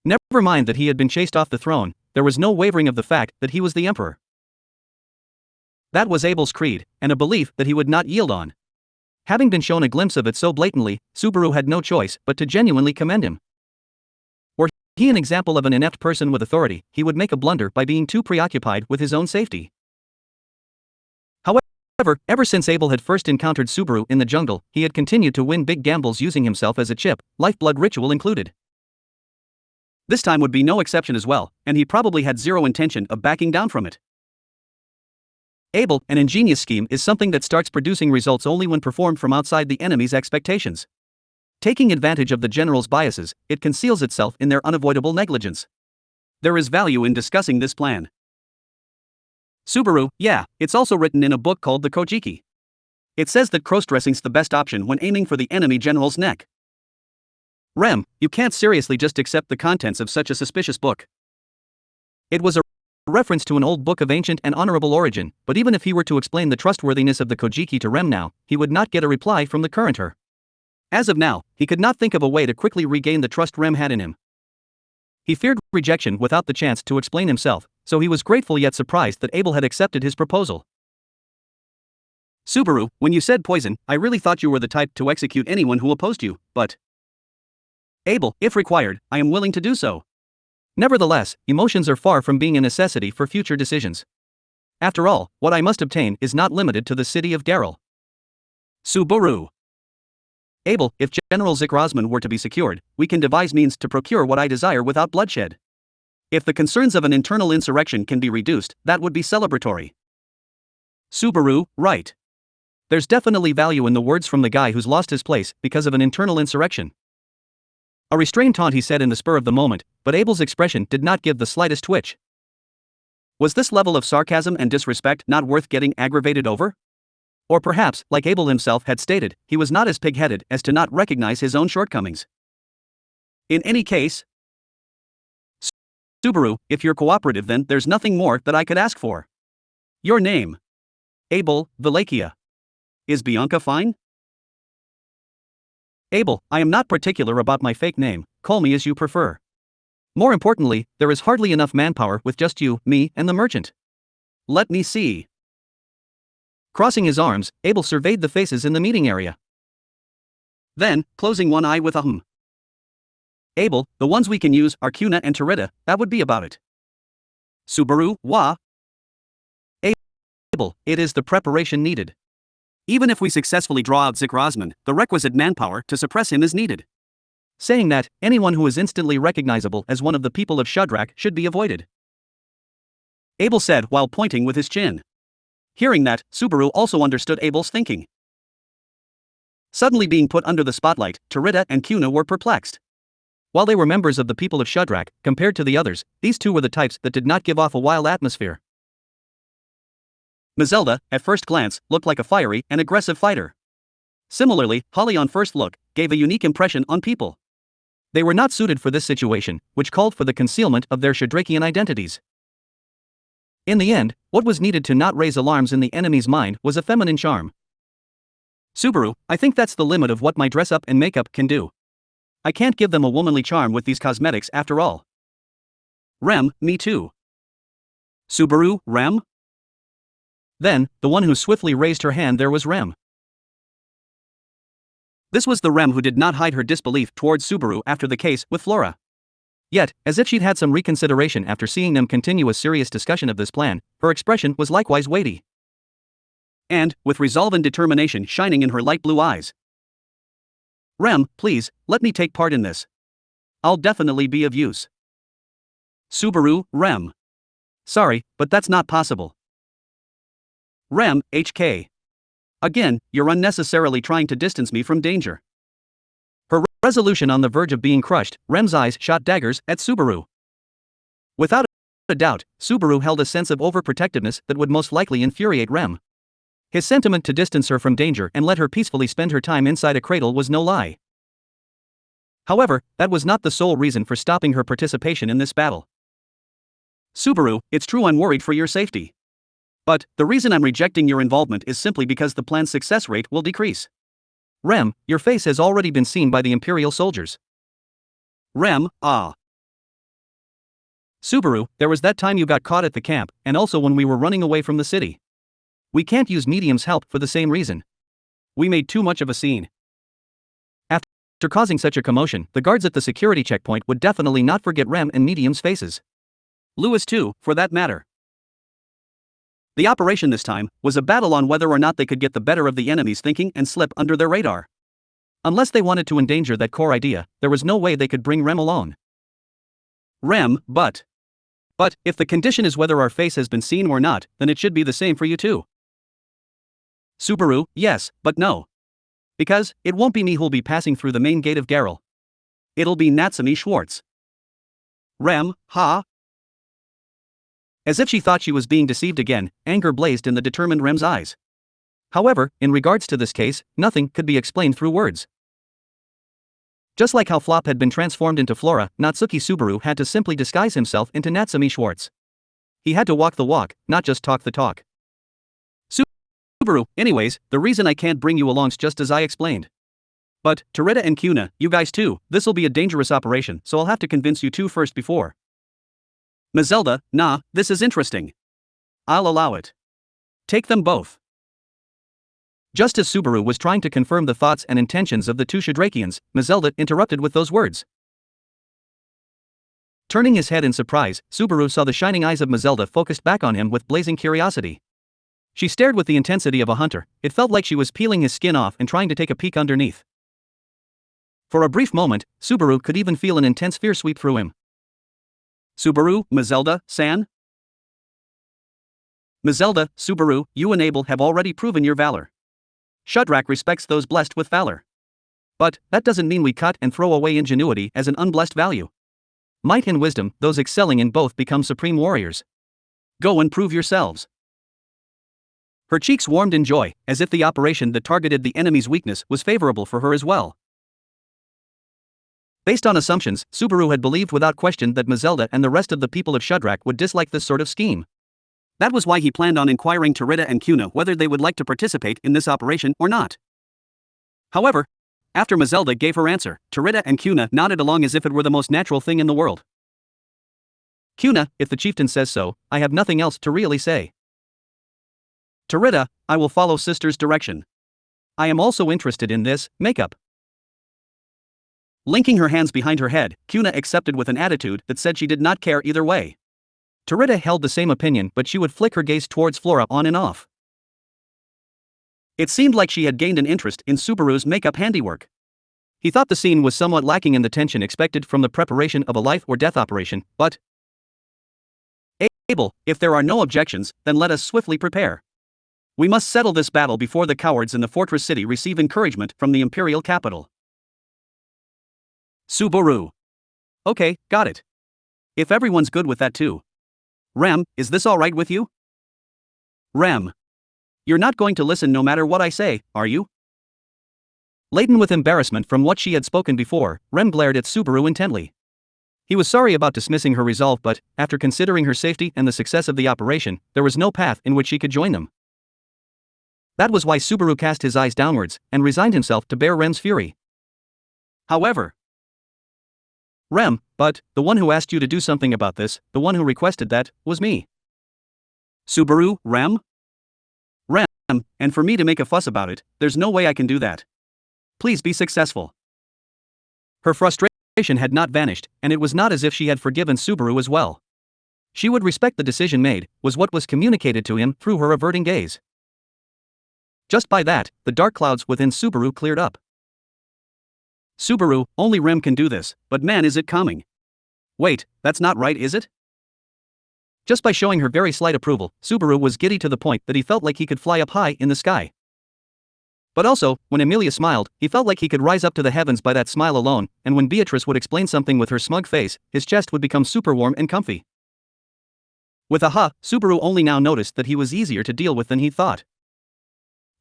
Never mind that he had been chased off the throne, there was no wavering of the fact that he was the emperor. That was Abel's creed, and a belief that he would not yield on. Having been shown a glimpse of it so blatantly, Subaru had no choice but to genuinely commend him. Were he an example of an inept person with authority, he would make a blunder by being too preoccupied with his own safety. However, ever since Abel had first encountered Subaru in the jungle, he had continued to win big gambles using himself as a chip, lifeblood ritual included. This time would be no exception as well, and he probably had zero intention of backing down from it. Abel, an ingenious scheme is something that starts producing results only when performed from outside the enemy's expectations. Taking advantage of the general's biases, it conceals itself in their unavoidable negligence. There is value in discussing this plan. Subaru, yeah, it's also written in a book called the Kojiki. It says that cross-dressing's the best option when aiming for the enemy general's neck. Rem, you can't seriously just accept the contents of such a suspicious book. It was a reference to an old book of ancient and honorable origin, but even if he were to explain the trustworthiness of the Kojiki to Rem now, he would not get a reply from the current her. As of now, he could not think of a way to quickly regain the trust Rem had in him. He feared rejection without the chance to explain himself, so he was grateful yet surprised that Abel had accepted his proposal. Subaru, when you said poison, I really thought you were the type to execute anyone who opposed you, but... Abel, if required, I am willing to do so. Nevertheless, emotions are far from being a necessity for future decisions. After all, what I must obtain is not limited to the city of Daryl. Subaru. Abel, if General Zikr Osman were to be secured, we can devise means to procure what I desire without bloodshed. If the concerns of an internal insurrection can be reduced, that would be celebratory. Subaru, right. There's definitely value in the words from the guy who's lost his place because of an internal insurrection. A restrained taunt he said in the spur of the moment, but Abel's expression did not give the slightest twitch. Was this level of sarcasm and disrespect not worth getting aggravated over? Or perhaps, like Abel himself had stated, he was not as pig-headed as to not recognize his own shortcomings. In any case, Subaru, if you're cooperative then there's nothing more that I could ask for. Your name? Abel, Valakia. Is Bianca fine? Abel, I am not particular about my fake name, call me as you prefer. More importantly, there is hardly enough manpower with just you, me, and the merchant. Let me see. Crossing his arms, Abel surveyed the faces in the meeting area. Then, closing one eye with a hum. Abel, the ones we can use are Kuna and Tarita, that would be about it. Subaru, wah? Abel, it is the preparation needed. Even if we successfully draw out Zikr Osman, the requisite manpower to suppress him is needed. Saying that, anyone who is instantly recognizable as one of the people of Shadrach should be avoided. Abel said while pointing with his chin. Hearing that, Subaru also understood Abel's thinking. Suddenly being put under the spotlight, Tarita and Kuna were perplexed. While they were members of the people of Shadrach, compared to the others, these two were the types that did not give off a wild atmosphere. Mazelda, at first glance, looked like a fiery and aggressive fighter. Similarly, Holly on first look, gave a unique impression on people. They were not suited for this situation, which called for the concealment of their Shadrachian identities. In the end, what was needed to not raise alarms in the enemy's mind was a feminine charm. Subaru, I think that's the limit of what my dress-up and makeup can do. I can't give them a womanly charm with these cosmetics after all. Rem, me too. Subaru, Rem? Then, the one who swiftly raised her hand there was Rem. This was the Rem who did not hide her disbelief towards Subaru after the case with Flora. Yet, as if she'd had some reconsideration after seeing them continue a serious discussion of this plan, her expression was likewise weighty. And, with resolve and determination shining in her light blue eyes. Rem, please, let me take part in this. I'll definitely be of use. Subaru, Rem. Sorry, but that's not possible. Rem, HK. Again, you're unnecessarily trying to distance me from danger. Her resolution on the verge of being crushed, Rem's eyes shot daggers at Subaru. Without a doubt, Subaru held a sense of overprotectiveness that would most likely infuriate Rem. His sentiment to distance her from danger and let her peacefully spend her time inside a cradle was no lie. However, that was not the sole reason for stopping her participation in this battle. Subaru, it's true I'm worried for your safety. But, the reason I'm rejecting your involvement is simply because the plan's success rate will decrease. Rem, your face has already been seen by the Imperial soldiers. Rem, ah. Subaru, there was that time you got caught at the camp, and also when we were running away from the city. We can't use Medium's help for the same reason. We made too much of a scene. After causing such a commotion, the guards at the security checkpoint would definitely not forget Rem and Medium's faces. Lewis too, for that matter. The operation this time was a battle on whether or not they could get the better of the enemy's thinking and slip under their radar. Unless they wanted to endanger that core idea, there was no way they could bring Rem alone. Rem, but... But, if the condition is whether our face has been seen or not, then it should be the same for you too. Subaru, yes, but no. Because, it won't be me who'll be passing through the main gate of Garel. It'll be Natsumi Schwartz. Rem, ha? As if she thought she was being deceived again, anger blazed in the determined Rem's eyes. However, in regards to this case, nothing could be explained through words. Just like how Flop had been transformed into Flora, Natsuki Subaru had to simply disguise himself into Natsumi Schwartz. He had to walk the walk, not just talk the talk. Subaru, anyways, the reason I can't bring you along's just as I explained. But, Toretta and Kuna, you guys too, this'll be a dangerous operation, so I'll have to convince you two first before. Mazelda, nah, this is interesting. I'll allow it. Take them both. Just as Subaru was trying to confirm the thoughts and intentions of the two Shadrakians, Mazelda interrupted with those words. Turning his head in surprise, Subaru saw the shining eyes of Mazelda focused back on him with blazing curiosity. She stared with the intensity of a hunter. It felt like she was peeling his skin off and trying to take a peek underneath. For a brief moment, Subaru could even feel an intense fear sweep through him. Subaru, Mazelda-san? Mazelda, Subaru, you and Abel have already proven your valor. Shudrak respects those blessed with valor. But, that doesn't mean we cut and throw away ingenuity as an unblessed value. Might and wisdom, those excelling in both become supreme warriors. Go and prove yourselves. Her cheeks warmed in joy, as if the operation that targeted the enemy's weakness was favorable for her as well. Based on assumptions, Subaru had believed without question that Mazelda and the rest of the people of Shudrak would dislike this sort of scheme. That was why he planned on inquiring Toretta and Kuna whether they would like to participate in this operation or not. However, after Mazelda gave her answer, Toretta and Kuna nodded along as if it were the most natural thing in the world. Kuna, if the chieftain says so, I have nothing else to really say. Toretta, I will follow sister's direction. I am also interested in this makeup. Linking her hands behind her head, Kuna accepted with an attitude that said she did not care either way. Toretta held the same opinion, but she would flick her gaze towards Flora on and off. It seemed like she had gained an interest in Subaru's makeup handiwork. He thought the scene was somewhat lacking in the tension expected from the preparation of a life or death operation, but... Abel, if there are no objections, then let us swiftly prepare. We must settle this battle before the cowards in the fortress city receive encouragement from the imperial capital. Subaru. Okay, got it. If everyone's good with that too. Rem, is this alright with you? Rem. You're not going to listen no matter what I say, are you? Laden with embarrassment from what she had spoken before, Rem glared at Subaru intently. He was sorry about dismissing her resolve, but, after considering her safety and the success of the operation, there was no path in which she could join them. That was why Subaru cast his eyes downwards, and resigned himself to bear Rem's fury. However, Rem, but, the one who asked you to do something about this, the one who requested that, was me. Subaru, Rem? Rem, and for me to make a fuss about it, there's no way I can do that. Please be successful. Her frustration had not vanished, and it was not as if she had forgiven Subaru as well. She would respect the decision made, was what was communicated to him through her averting gaze. Just by that, the dark clouds within Subaru cleared up. Subaru, only Rem can do this, but man is it coming. Wait, that's not right, is it? Just by showing her very slight approval, Subaru was giddy to the point that he felt like he could fly up high in the sky. But also, when Emilia smiled, he felt like he could rise up to the heavens by that smile alone, and when Beatrice would explain something with her smug face, his chest would become super warm and comfy. With a ha, Subaru only now noticed that he was easier to deal with than he thought.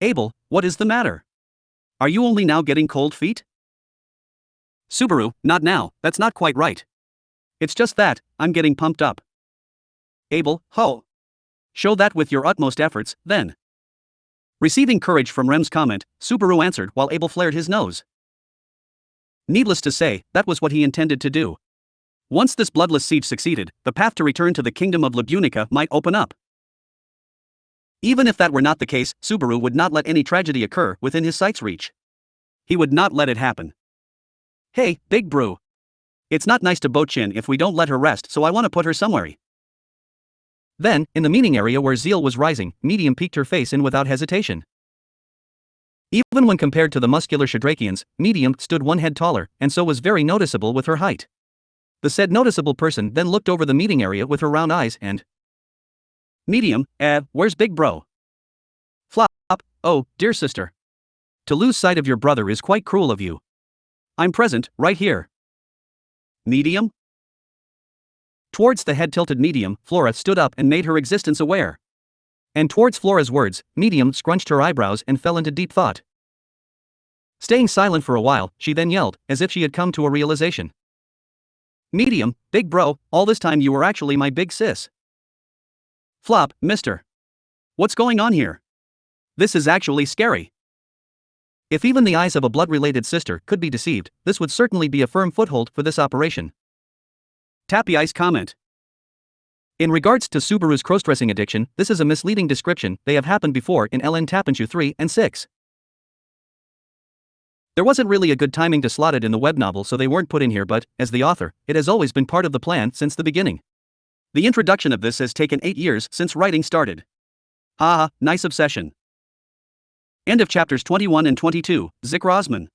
Abel, what is the matter? Are you only now getting cold feet? Subaru, not now, that's not quite right. It's just that, I'm getting pumped up. Abel, ho. Show that with your utmost efforts, then. Receiving courage from Rem's comment, Subaru answered while Abel flared his nose. Needless to say, that was what he intended to do. Once this bloodless siege succeeded, the path to return to the kingdom of Lubunica might open up. Even if that were not the case, Subaru would not let any tragedy occur within his sight's reach. He would not let it happen. Hey, Big Brew. It's not nice to Bochin if we don't let her rest, so I want to put her somewhere. Then, in the meeting area where zeal was rising, Medium peeked her face in without hesitation. Even when compared to the muscular Shadrakians, Medium stood one head taller, and so was very noticeable with her height. The said noticeable person then looked over the meeting area with her round eyes and. Medium, where's big bro? Flop, oh, dear sister. To lose sight of your brother is quite cruel of you. I'm present, right here. Medium? Towards the head-tilted medium, Flora stood up and made her existence aware. And towards Flora's words, medium scrunched her eyebrows and fell into deep thought. Staying silent for a while, she then yelled, as if she had come to a realization. Medium, big bro, all this time you were actually my big sis. Flop, mister. What's going on here? This is actually scary. If even the eyes of a blood-related sister could be deceived, this would certainly be a firm foothold for this operation. Tappy Ice comment. In regards to Subaru's cross-dressing addiction, this is a misleading description. They have happened before in LN Tapenshu 3 and 6. There wasn't really a good timing to slot it in the web novel, so they weren't put in here, but, as the author, it has always been part of the plan since the beginning. The introduction of this has taken 8 years since writing started. Nice obsession. End of chapters 21 and 22, Zikr Osman.